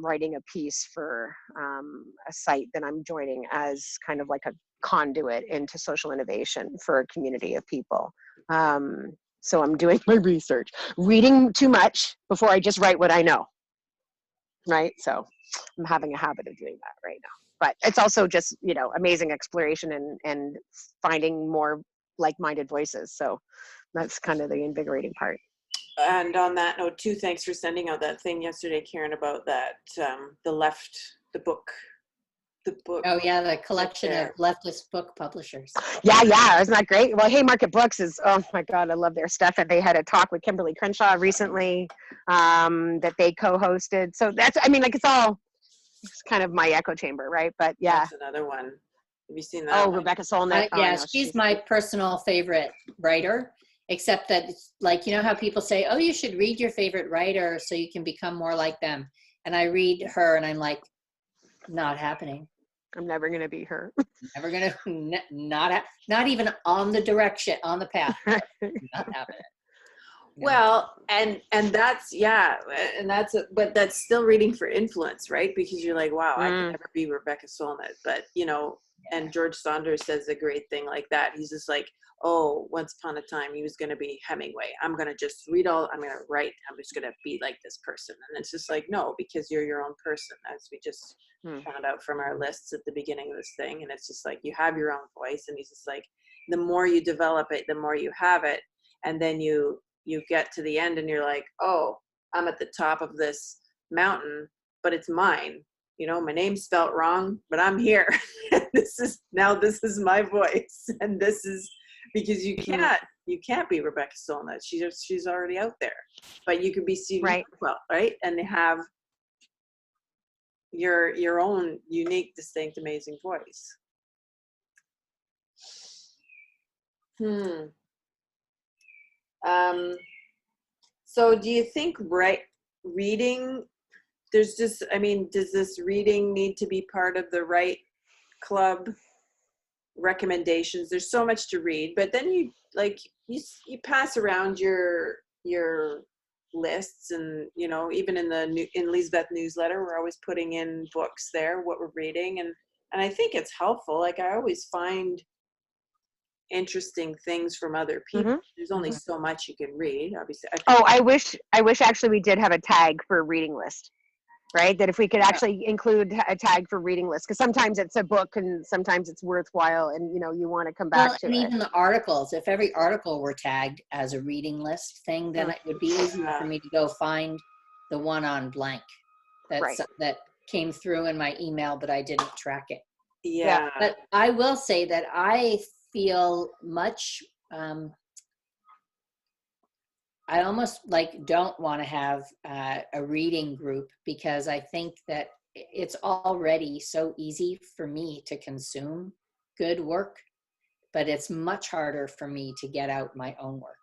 writing a piece for a site that I'm joining as kind of like a conduit into social innovation for a community of people. So I'm doing my research, reading too much before I just write what I know, right? So I'm having a habit of doing that right now. But it's also just, amazing exploration and finding more like-minded voices. So that's kind of the invigorating part. And on that note too, thanks for sending out that thing yesterday, Karen, about that, the book. Oh yeah, the collection of leftist book publishers. Yeah, isn't that great? Well, Haymarket Books is, oh my God, I love their stuff. And they had a talk with Kimberly Crenshaw recently that they co-hosted. So that's, it's kind of my echo chamber, right? But yeah. That's another one. Have you seen that? Oh, Rebecca Solnit. Yeah, she's my personal favorite writer, except that, like, how people say, oh, you should read your favorite writer so you can become more like them. And I read her and I'm like, not happening. I'm never going to be her. Never going to, not even on the path. Not happening. Well, and that's, but that's still reading for influence, right? Because you're like, wow, I could never be Rebecca Solnit, but and George Saunders says a great thing like that. He's just like, oh, once upon a time he was going to be Hemingway. I'm going to just I'm going to write. I'm just going to be like this person. And it's just like, no, because you're your own person, as we just found out from our lists at the beginning of this thing. And it's just like, you have your own voice. And he's just like, the more you develop it, the more you have it. And then you get to the end and you're like, oh, I'm at the top of this mountain, but it's mine. My name's spelt wrong, but I'm here. This is my voice. And this is because you can't be Rebecca Solnit. She's already out there, but you could be Stevie Rockwell, right? And have your own unique, distinct, amazing voice. So do you think reading, does this reading need to be part of the Write Club recommendations? There's so much to read, but then you you pass around your lists, and even in Lisbeth newsletter, we're always putting in books there, what we're reading, and I think it's helpful. Like, I always find interesting things from other people. There's only so much you can read, obviously. I wish actually we did have a tag for a reading list, right? That if we could actually include a tag for reading list, because sometimes it's a book and sometimes it's worthwhile, and you want to come back to it. Even the articles, if every article were tagged as a reading list thing, then it would be easier for me to go find the one on blank that came through in my email, but I didn't track it. Yeah. But I will say that I feel much, I almost like don't want to have a reading group, because I think that it's already so easy for me to consume good work, but it's much harder for me to get out my own work.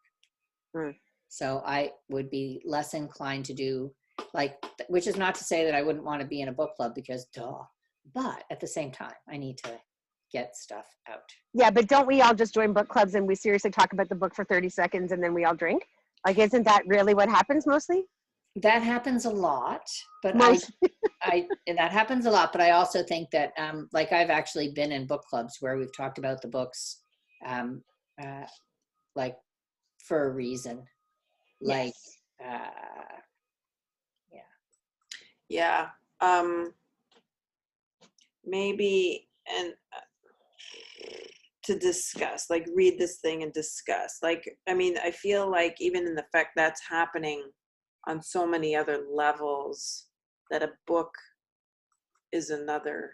Mm. So I would be less inclined to do like, which is not to say that I wouldn't want to be in a book club, because duh, but at the same time, I need to get stuff out. Yeah, but don't we all just join book clubs and we seriously talk about the book for 30 seconds and then we all drink? Like, isn't that really what happens mostly? That happens a lot, but that happens a lot, but I also think that, like I've actually been in book clubs where we've talked about the books, like for a reason, like, Yeah. Maybe, and to discuss, like read this thing and discuss. Like, I mean, I feel like even in the fact that's happening on so many other levels, that a book is another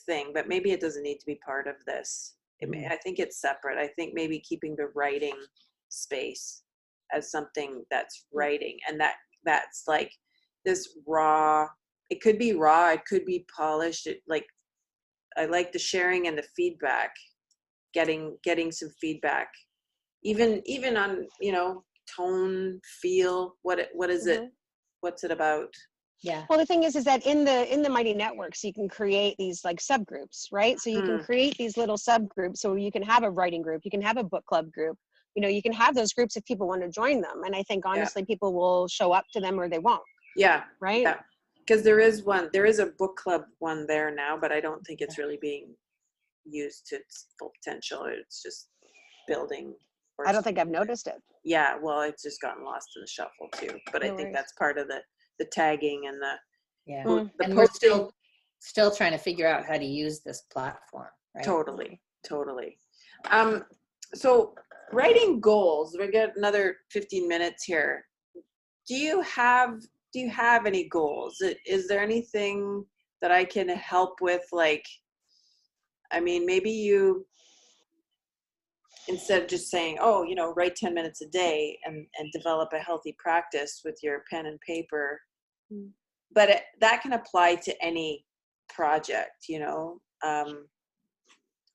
thing, but maybe it doesn't need to be part of this. I think it's separate. I think maybe keeping the writing space as something that's writing, and that's like this raw, it could be raw, it could be polished. Like, I like the sharing and the feedback, getting some feedback, even on, tone, feel, what is it, what's it about? yeah. Well, the thing is that in the Mighty Networks, you can create these like subgroups, right? So you can create these little subgroups. So you can have a writing group, you can have a book club group, you can have those groups if people want to join them. And I think honestly, people will show up to them or they won't. Yeah. Right. Yeah. Because there is a book club one there now, but I don't think it's really being used to its full potential. It's just building. I don't think I've noticed it. Yeah, well, it's just gotten lost in the shuffle too. But I think that's part of the tagging and the And we're still trying to figure out how to use this platform, right? Totally. So writing goals. We got another 15 minutes here. Do you have any goals? Is there anything that I can help with? Like, I mean, maybe you, instead of just saying, write 10 minutes a day and develop a healthy practice with your pen and paper, but that can apply to any project,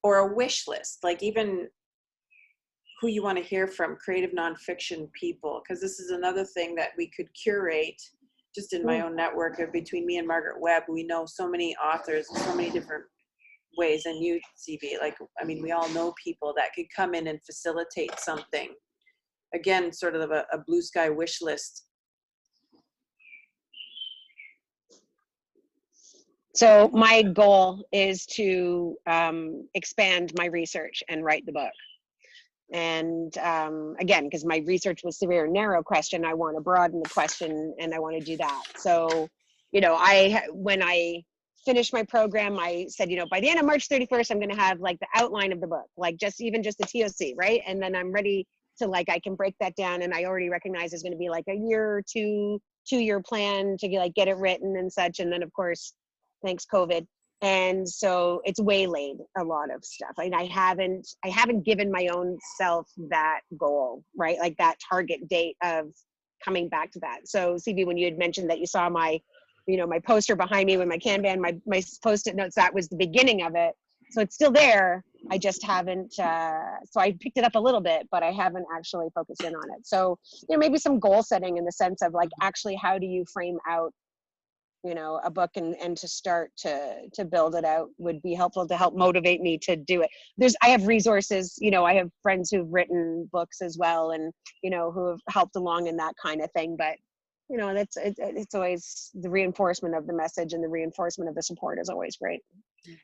or a wish list, like even who you want to hear from, creative nonfiction people, because this is another thing that we could curate just in my own network. Between me and Margaret Webb, we know so many authors in so many different ways, and you, CV, like, I mean, we all know people that could come in and facilitate something. Again, sort of a blue sky wish list. So my goal is to expand my research and write the book. And again, because my research was severe and narrow question, I want to broaden the question, and I want to do that. So, when I finished my program, I said, by the end of March 31st, I'm going to have like the outline of the book, like just the TOC, right? And then I'm ready to I can break that down, and I already recognize there's going to be like a year or 2-year plan to get it written and such. And then of course, thanks COVID. And so it's waylaid a lot of stuff. I mean, I haven't given my own self that goal, right? Like that target date of coming back to that. So CV, when you had mentioned that you saw my, my poster behind me with my Kanban, my Post-it notes, that was the beginning of it. So it's still there. I just haven't, so I picked it up a little bit, but I haven't actually focused in on it. So, maybe some goal setting in the sense of actually, how do you frame out a book and to start to build it out would be helpful to help motivate me to do it. I have resources, I have friends who've written books as well, and, who have helped along in that kind of thing. But, it's always the reinforcement of the message, and the reinforcement of the support is always great.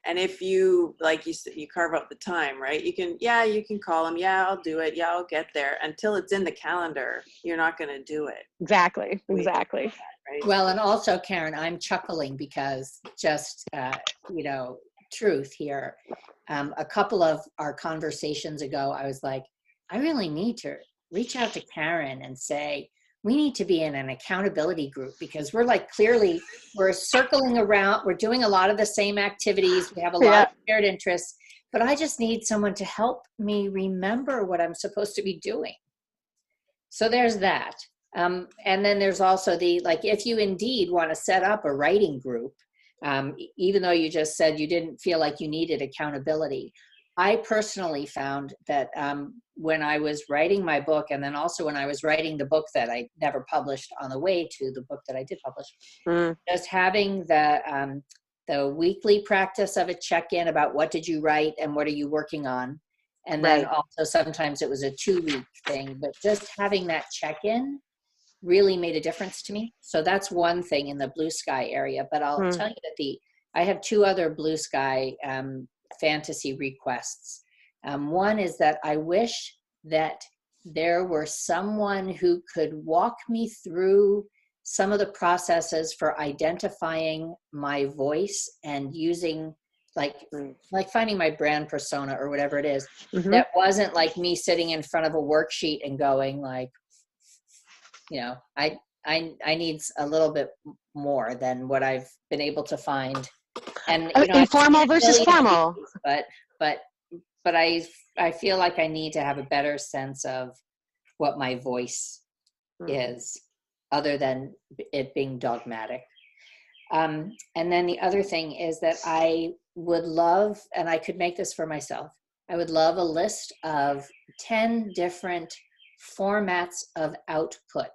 And if you, like you said, you carve out the time, right? You can call them. Yeah, I'll do it. Yeah, I'll get there. Until it's in the calendar, you're not going to do it. Exactly. Right? Well, and also, Karen, I'm chuckling because just, truth here. A couple of our conversations ago, I was like, I really need to reach out to Karen and say, we need to be in an accountability group, because we're circling around. We're doing a lot of the same activities. We have a lot of shared interests, but I just need someone to help me remember what I'm supposed to be doing. So there's that. And then there's also the, like, if you indeed want to set up a writing group, even though you just said you didn't feel like you needed accountability, I personally found that when I was writing my book, and then also when I was writing the book that I never published on the way to the book that I did publish, just having the weekly practice of a check-in about what did you write and what are you working on. And then also sometimes it was a 2-week thing, but just having that check-in really made a difference to me. So that's one thing in the blue sky area. But I'll tell you that I have 2 other blue sky fantasy requests. One is that I wish that there were someone who could walk me through some of the processes for identifying my voice and using like finding my brand persona or whatever it is. That wasn't like me sitting in front of a worksheet and going like, you know, I need a little bit more than what I've been able to find. And you know, informal versus formal. But I feel like I need to have a better sense of what my voice is, other than it being dogmatic. And then the other thing is that I would love, and I could make this for myself, I would love a list of 10 different formats of output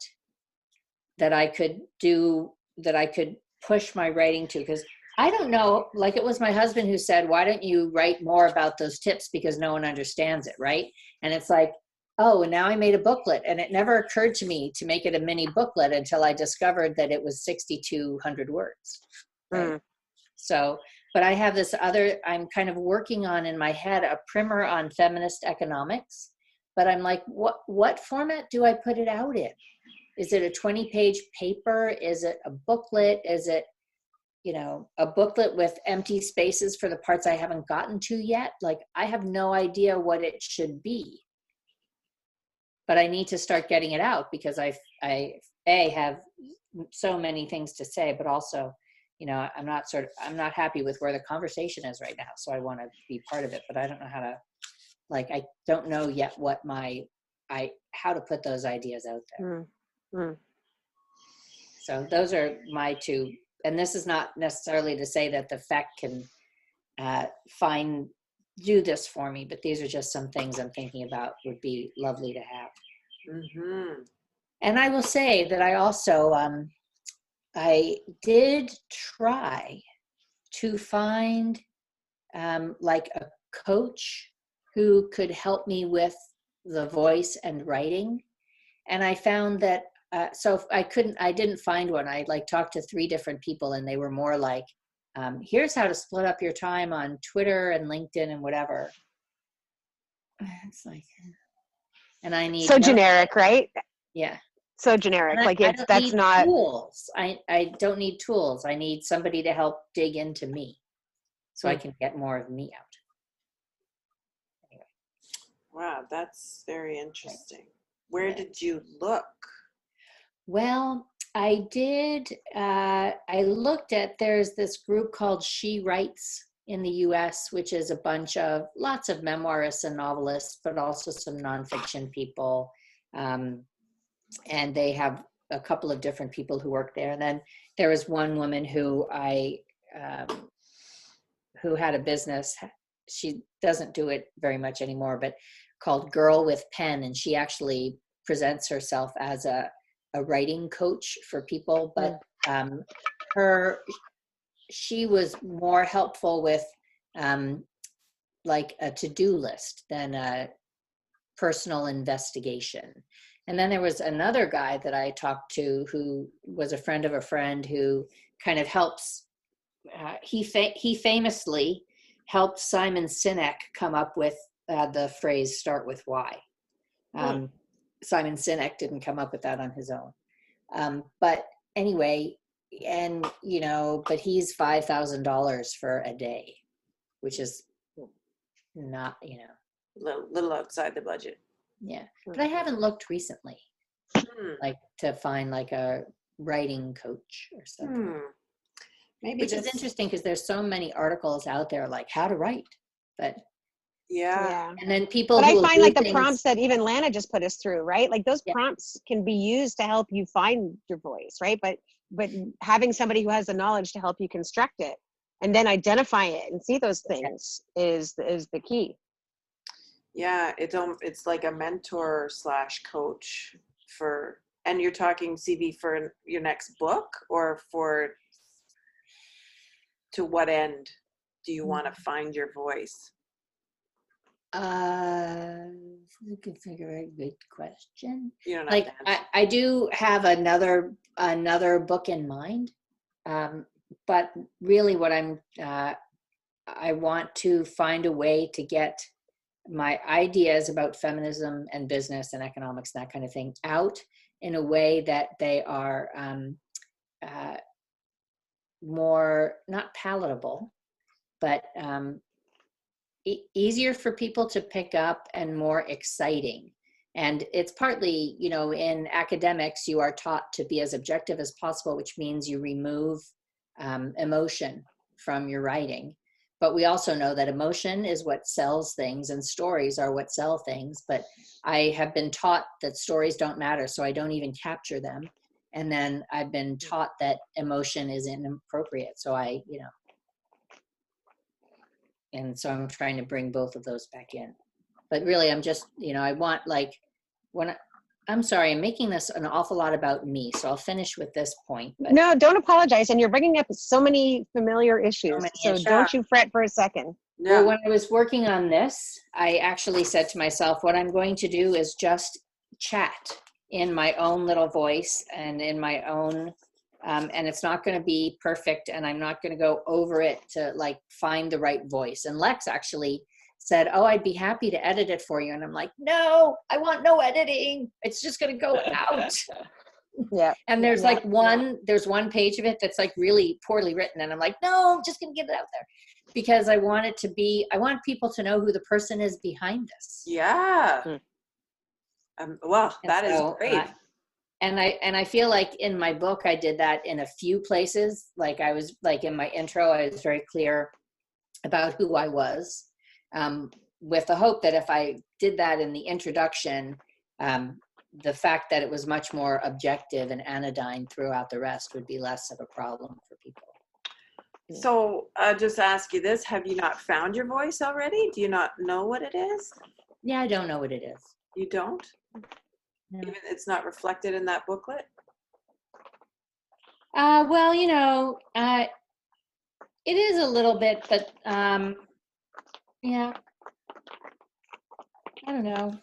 that I could do, that I could push my writing to. Because I don't know, like it was my husband who said, why don't you write more about those tips because no one understands it, right? And it's like, oh, and now I made a booklet, and it never occurred to me to make it a mini booklet until I discovered that it was 6,200 words. Right? So, but I have this other, I'm kind of working on in my head a primer on feminist economics, but I'm like, what format do I put it out in? Is it a 20-page paper? Is it a booklet? Is it, you know, a booklet with empty spaces for the parts I haven't gotten to yet? Like, I have no idea what it should be. But I need to start getting it out because I have so many things to say, but also, you know, I'm not happy with where the conversation is right now. So I want to be part of it, but I don't know how to, like, I don't know yet what how to put those ideas out there. So those are my 2, and this is not necessarily to say that the FEC can do this for me, but these are just some things I'm thinking about would be lovely to have. And I will say that I also, I did try to find like a coach who could help me with the voice and writing. And I found that, so I didn't find one. I like talked to 3 different people, and they were more like, here's how to split up your time on Twitter and LinkedIn and whatever. It's like, and I need generic, right? Yeah. So generic, and like that's not tools. I don't need tools. I need somebody to help dig into me, so I can get more of me out. Anyway. Wow, that's very interesting. Where did you look? Well, I did. I looked at, there's this group called She Writes in the US, which is a bunch of lots of memoirists and novelists, but also some nonfiction people. And they have a couple of different people who work there. And then there was one woman who who had a business. She doesn't do it very much anymore, but called Girl with Pen. And she actually presents herself as a writing coach for people, but she was more helpful with like a to-do list than a personal investigation. And then there was another guy that I talked to who was a friend of a friend who kind of helps, he famously helped Simon Sinek come up with the phrase "start with why." Simon Sinek didn't come up with that on his own. But anyway, and, you know, but he's $5,000 for a day, which is not, you know. Little outside the budget. Yeah, but I haven't looked recently, like to find like a writing coach or something. Maybe which is interesting because there's so many articles out there like how to write, but Yeah. And then people But who I will find do like the things- prompts that even Lana just put us through, right? Like those Yeah. prompts can be used to help you find your voice, right? But having somebody who has the knowledge to help you construct it and then identify it and see those things is the key. Yeah, it's like a mentor / coach for, and you're talking CV for your next book, or to what end do you want to find your voice? Good question. You don't have Like to answer. I do have another book in mind, but really what I want to find a way to get my ideas about feminism and business and economics and that kind of thing out in a way that they are more, not palatable, but easier for people to pick up and more exciting. And it's partly, you know, in academics, you are taught to be as objective as possible, which means you remove emotion from your writing. But we also know that emotion is what sells things and stories are what sell things. But I have been taught that stories don't matter, so I don't even capture them. And then I've been taught that emotion is inappropriate. So and so I'm trying to bring both of those back in. But really, I'm just, you know, I want like, I'm sorry, I'm making this an awful lot about me. So I'll finish with this point. But No, don't apologize. And you're bringing up so many familiar issues. many So issues. don't you fret for a second. Well, No. when I was working on this, I actually said to myself, what I'm going to do is just chat in my own little voice and in my own, and it's not going to be perfect, and I'm not going to go over it to like find the right voice. And Lex actually said, oh, I'd be happy to edit it for you. And I'm like, no, I want no editing. It's just going to go out. Yeah. And there's Yeah. like there's one page of it that's like really poorly written. And I'm like, no, I'm just going to get it out there because I want it to be, I want people to know who the person is behind this. Yeah. Well, And that is so, great. And I feel like in my book, I did that in a few places. Like I was like in my intro, I was very clear about who I was, with the hope that if I did that in the introduction, the fact that it was much more objective and anodyne throughout the rest would be less of a problem for people. So I'll just ask you this. Have you not found your voice already? Do you not know what it is? Yeah, I don't know what it is. You don't? No. Even it's not reflected in that booklet? Well, you know, it is a little bit, but yeah, I don't know.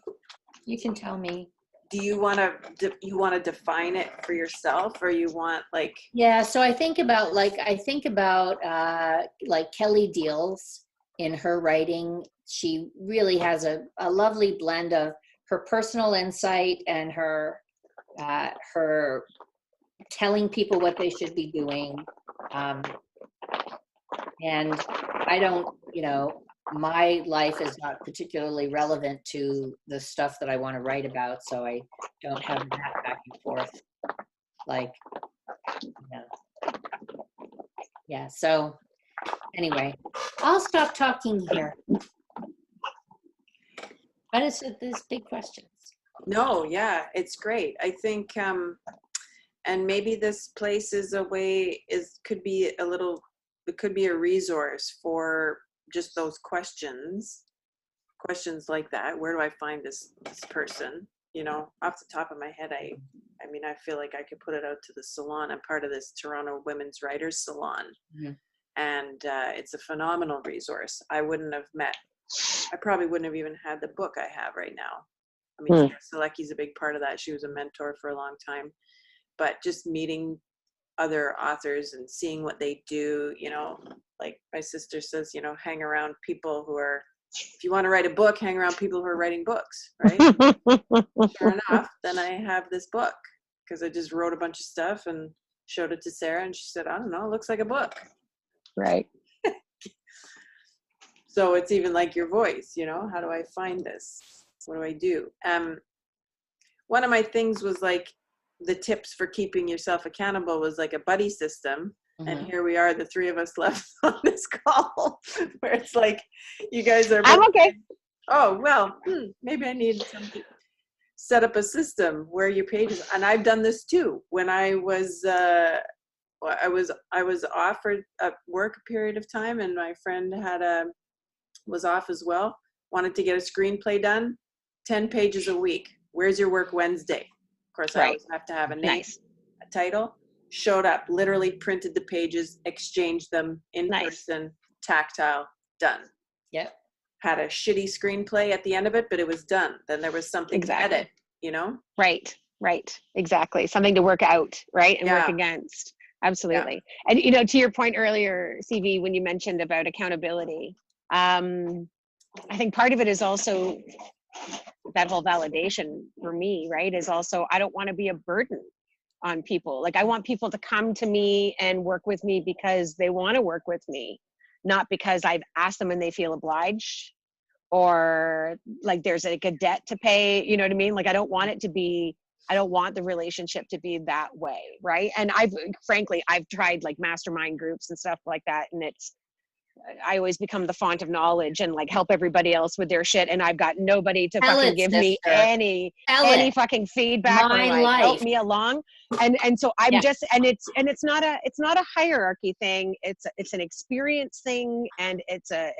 You can tell me. Do you want to define it for yourself, or you want like? Yeah, so I think about like Kelly Deals in her writing. She really has a lovely blend of her personal insight and her telling people what they should be doing. And I don't, you know, my life is not particularly relevant to the stuff that I want to write about, so I don't have that back and forth. Like, you know. Yeah, so anyway, I'll stop talking here. But it's these big questions. No, yeah, it's great. I think, and maybe this place is could be a resource for just those questions like that. Where do I find this person? You know, off the top of my head, I mean, I feel like I could put it out to the salon. I'm part of this Toronto Women's Writers Salon, and it's a phenomenal resource. I probably wouldn't have even had the book I have right now. I mean, Sarah Selecki's a big part of that. She was a mentor for a long time, but just meeting other authors and seeing what they do, you know, like my sister says, you know, hang around people who are, if you want to write a book, hang around people who are writing books, right? Sure enough, then I have this book because I just wrote a bunch of stuff and showed it to Sarah, and she said, I don't know, it looks like a book. Right. So it's even like your voice, you know, how do I find this? What do I do? One of my things was like the tips for keeping yourself accountable was like a buddy system. And here we are, the three of us left on this call, where it's like, you guys are. I'm okay. Oh, well, maybe I need something. Set up a system where your pages, and I've done this too. When I was offered a work period of time, and my friend was off as well, wanted to get a screenplay done, 10 pages a week. Where's your work Wednesday? Of course, I always have to have a name, Nice. a title. Showed up, literally printed the pages, exchanged them in person, tactile, done. Yep. Had a shitty screenplay at the end of it, but it was done. Then there was something to edit, you know? Right. Exactly. Something to work out, right? And work against. Absolutely. Yeah. And, you know, to your point earlier, CV, when you mentioned about accountability, I think part of it is also that whole validation for me, right? Is also, I don't want to be a burden on people. Like, I want people to come to me and work with me because they want to work with me, not because I've asked them and they feel obliged, or like there's like a debt to pay, you know what I mean? Like, I don't want the relationship to be that way, right? And I've tried like mastermind groups and stuff like that, and I always become the font of knowledge and like help everybody else with their shit, and I've got nobody to fucking give me any fucking feedback or like help me along. And so I'm just, and it's not a hierarchy thing. It's an experience thing, and it's a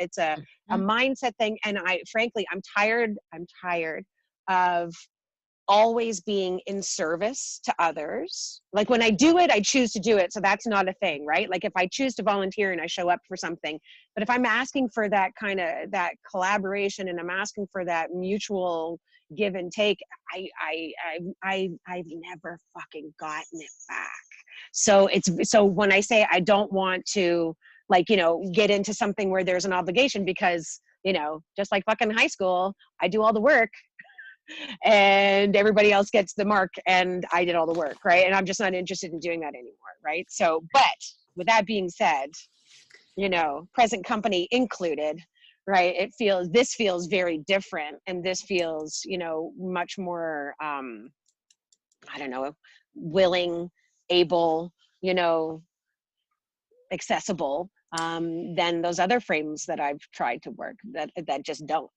mindset thing. And I'm tired of always being in service to others. Like, when I do it, I choose to do it. So that's not a thing, right? Like, if I choose to volunteer and I show up for something, but if I'm asking for that kind of that collaboration, and I'm asking for that mutual give and take, I've never fucking gotten it back. So when I say I don't want to, like, you know, get into something where there's an obligation, because, you know, just like fucking high school, I do all the work and everybody else gets the mark, and I did all the work, right? And I'm just not interested in doing that anymore, right? So, but with that being said, you know, present company included, right? This feels very different, and this feels, you know, much more, I don't know, willing, able, you know, accessible, than those other frames that I've tried to work that just don't.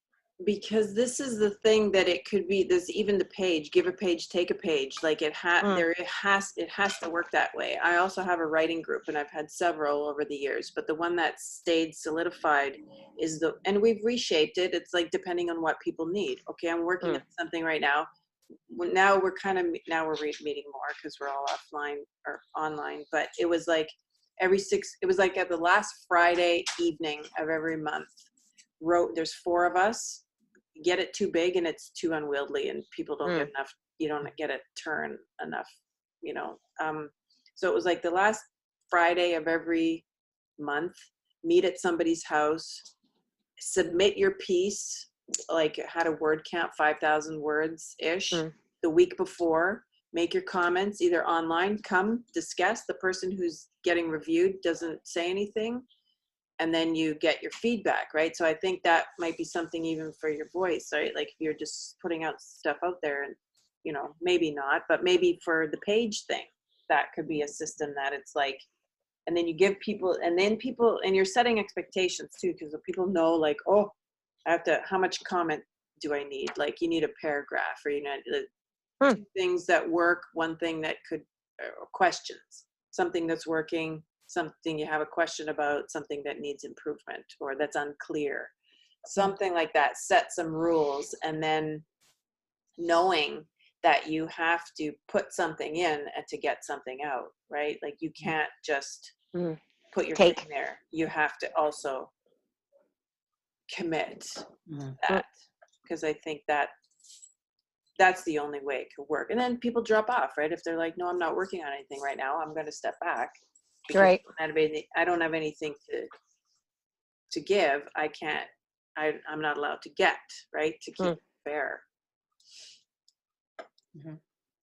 Because this is the thing, that it could be this, even the page, give a page, take a page, like it has to work that way. I also have a writing group, and I've had several over the years, but the one that stayed solidified is and we've reshaped it. It's like, depending on what people need. Okay, I'm working on something right now. Now we're meeting more because we're all offline or online, but it was like it was like at the last Friday evening of every month. There's 4 of us. Get it too big and it's too unwieldy, and people don't get enough. You don't get a turn enough, you know. So it was like the last Friday of every month. Meet at somebody's house. Submit your piece, like had a word count, 5,000 words ish. The week before, make your comments either online. Come discuss. The person who's getting reviewed doesn't say anything. And then you get your feedback, right? So I think that might be something even for your voice, right? Like, if you're just putting out stuff out there, and, you know, maybe not, but maybe for the page thing, that could be a system that it's like, and then you give people, and you're setting expectations too, because people know, like, oh, how much comment do I need? Like, you need a paragraph, or, you know, 2 things that work, 1 thing that could, questions, something that's working, something you have a question about, something that needs improvement or that's unclear, something like that. Set some rules, and then knowing that you have to put something in to get something out, right? Like, you can't just put your thing there. You have to also commit that, because I think that's the only way it could work. And then people drop off, right? If they're like, no, I'm not working on anything right now, I'm going to step back. Because I don't have anything to give. I can't. I'm not allowed to get, right, to keep it fair.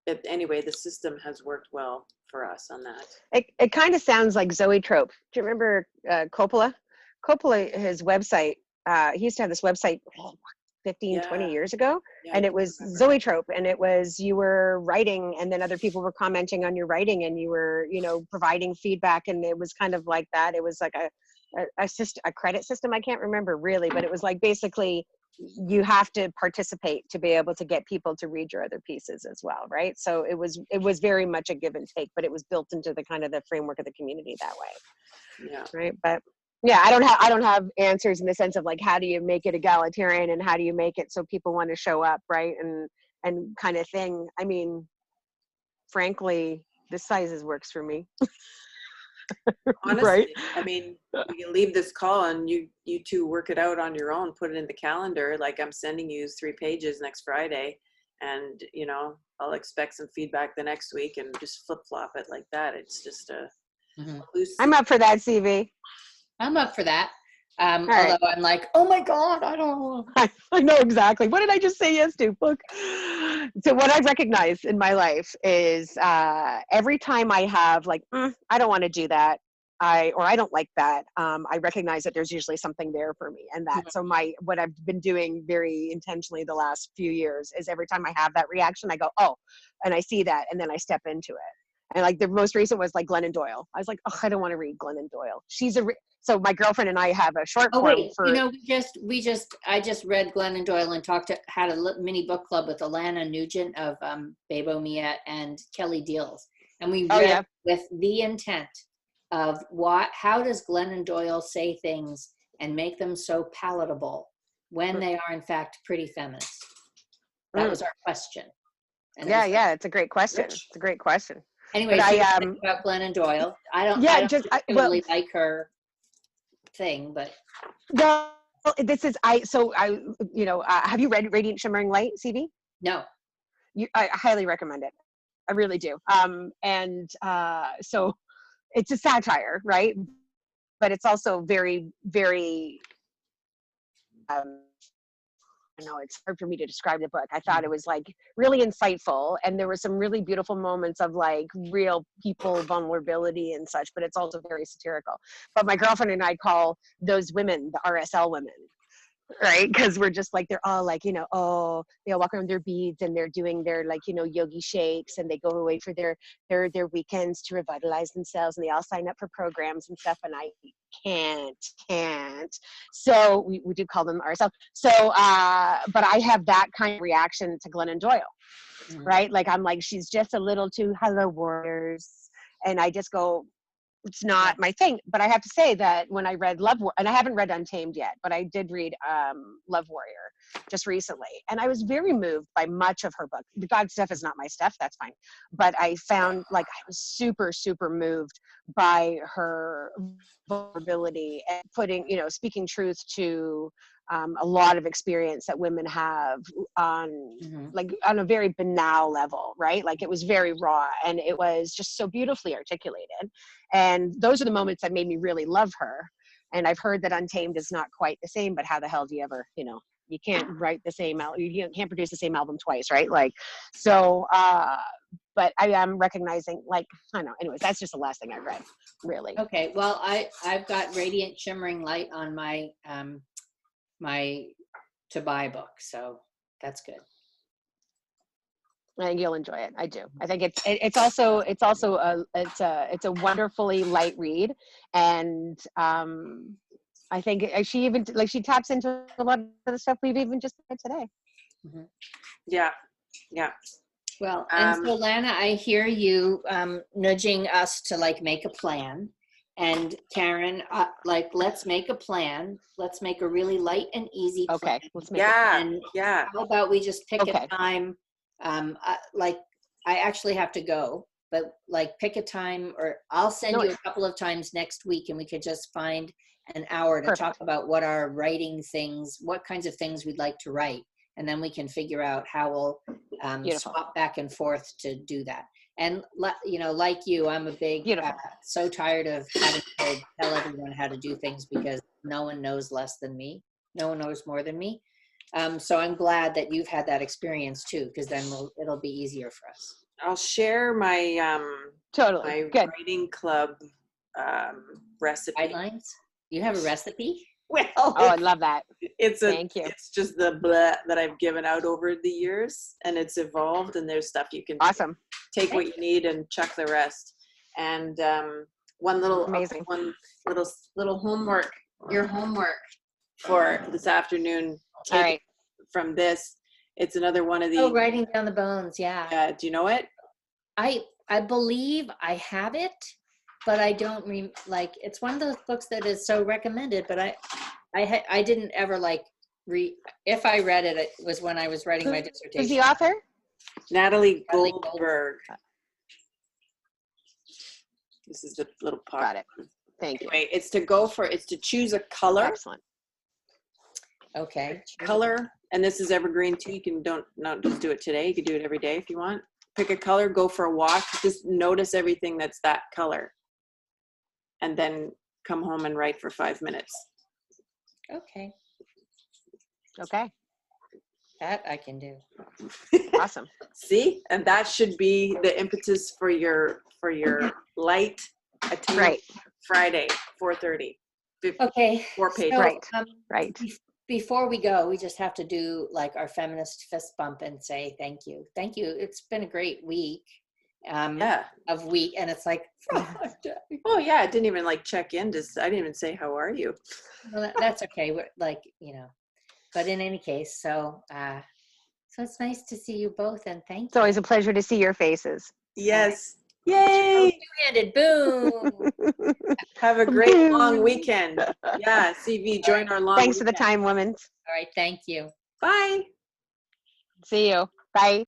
But anyway, the system has worked well for us on that. It kind of sounds like Zoetrope. Do you remember Coppola? Coppola, his website. He used to have this website 20 years ago, and it was Zoetrope, and it was, you were writing, and then other people were commenting on your writing, and you were, you know, providing feedback, and it was kind of like that. It was like a credit system. I can't remember really, but it was like basically you have to participate to be able to get people to read your other pieces as well, right? So it was very much a give and take, but it was built into the kind of the framework of the community that way. Yeah. Right. But yeah, I don't have answers in the sense of like, how do you make it egalitarian and how do you make it so people want to show up, right? And kind of thing. I mean, frankly, this sizes works for me. Honestly, Right. I mean, we can leave this call and you two work it out on your own, put it in the calendar. Like, I'm sending you 3 pages next Friday, and, you know, I'll expect some feedback the next week, and just flip flop it like that. It's just a loose. I'm up for that, CV. I'm up for that. right. Although I'm like, oh my God, I don't know. I know exactly. What did I just say yes to? Look. So what I've recognized in my life is every time I have like, I don't want to do that. I don't like that. I recognize that there's usually something there for me, and that. So what I've been doing very intentionally the last few years is every time I have that reaction, I go, oh, and I see that, and then I step into it. And like the most recent was like Glennon Doyle. I was like, oh, I don't want to read Glennon Doyle. So my girlfriend and I have a short Oh form wait, for. you know, I just read Glennon Doyle and had a mini book club with Alana Nugent of Bebo Mia and Kelly Deals, and we read with the intent of how does Glennon Doyle say things and make them so palatable when they are in fact pretty feminist. That was our question. And it's a great question. It's a great question. Anyway, but about Glennon Doyle. I don't particularly like her thing, but no, this is have you read Radiant Shimmering Light, CV? No. I highly recommend it. I really do. So it's a satire, right? But it's also very, very I know it's hard for me to describe the book. I thought it was like really insightful, and there were some really beautiful moments of like real people vulnerability and such, but it's also very satirical. But my girlfriend and I call those women the RSL women, right? Because we're just like, they're all like, you know, oh, they all walk around with their beads and they're doing their like, you know, yogi shakes, and they go away for their weekends to revitalize themselves, and they all sign up for programs and stuff, and I can't. So we do call them ourselves. So but I have that kind of reaction to Glennon Doyle, right? Like I'm like, she's just a little too hello warriors, and I just go, it's not my thing. But I have to say that when I read and I haven't read Untamed yet, but I did read Love Warrior just recently, and I was very moved by much of her book. The God stuff is not my stuff, that's fine. But I found like I was super, super moved by her vulnerability and speaking truth to a lot of experience that women have on a very banal level, right? Like it was very raw, and it was just so beautifully articulated. And those are the moments that made me really love her. And I've heard that Untamed is not quite the same, but how the hell do you ever, you can't write the same album, you can't produce the same album twice, right? Like, so, but I am recognizing, like, I don't know, anyways, that's just the last thing I read, really. Okay, well, I've got Radiant Shimmering Light on my, my to buy book, so that's good. I think you'll enjoy it. I do. I think it's also a wonderfully light read, and I think she taps into a lot of the stuff we've even just read today. Yeah. Well, and so Lana, I hear you nudging us to like make a plan, and Karen, like let's make a plan. Let's make a really light and easy plan. Okay, let's make it. Yeah. How about we just pick a time? Like I actually have to go, but like pick a time, or I'll send you a couple of times next week, and we could just find an hour to talk about what our writing things, what kinds of things we'd like to write, and then we can figure out how we'll swap back and forth to do that. And like you, I'm a big so tired of having to tell everyone how to do things because no one knows less than me. No one knows more than me. So I'm glad that you've had that experience too, because then it'll be easier for us. I'll share my my writing club recipe. Guidelines? You have a recipe? Well, I love that. Thank you. It's just the blah that I've given out over the years, and it's evolved. And there's stuff you can take what you need and chuck the rest. And one little homework. Your homework for this afternoon take All right. it from this. It's another one of Oh, the, Writing Down the Bones, yeah. do you know it? I believe I have it, but I don't like, it's one of those books that is so recommended, but I didn't ever like read. If I read it, it was when I was writing my Who's dissertation. the author? Natalie Natalie Goldberg. This is the little pocket. Got it. Thank you. Anyway, it's to choose a color. Excellent. Okay. Color, and this is evergreen too. You can not just do it today. You can do it every day if you want. Pick a color, go for a walk. Just notice everything that's that color, and then come home and write for 5 minutes. Okay. Okay. That I can do. Awesome. See, and that should be the impetus for your light attainment. Right. Friday, 4:30. Okay. 4 pages. So, Right. Right. Before we go, we just have to do like our feminist fist bump and say thank you. Thank you. It's been a great week. Yeah. And it's like, Oh yeah, I didn't even like check in. I didn't even say how are you. well, that's okay. We're like, but in any case, so it's nice to see you both, and thank you. It's always a pleasure to see your faces. Yes. Yay! Two-handed boom. Have a great long weekend. Yeah, CV, join our long Thanks for the weekend. time, women. All right. Thank you. Bye. See you. Bye.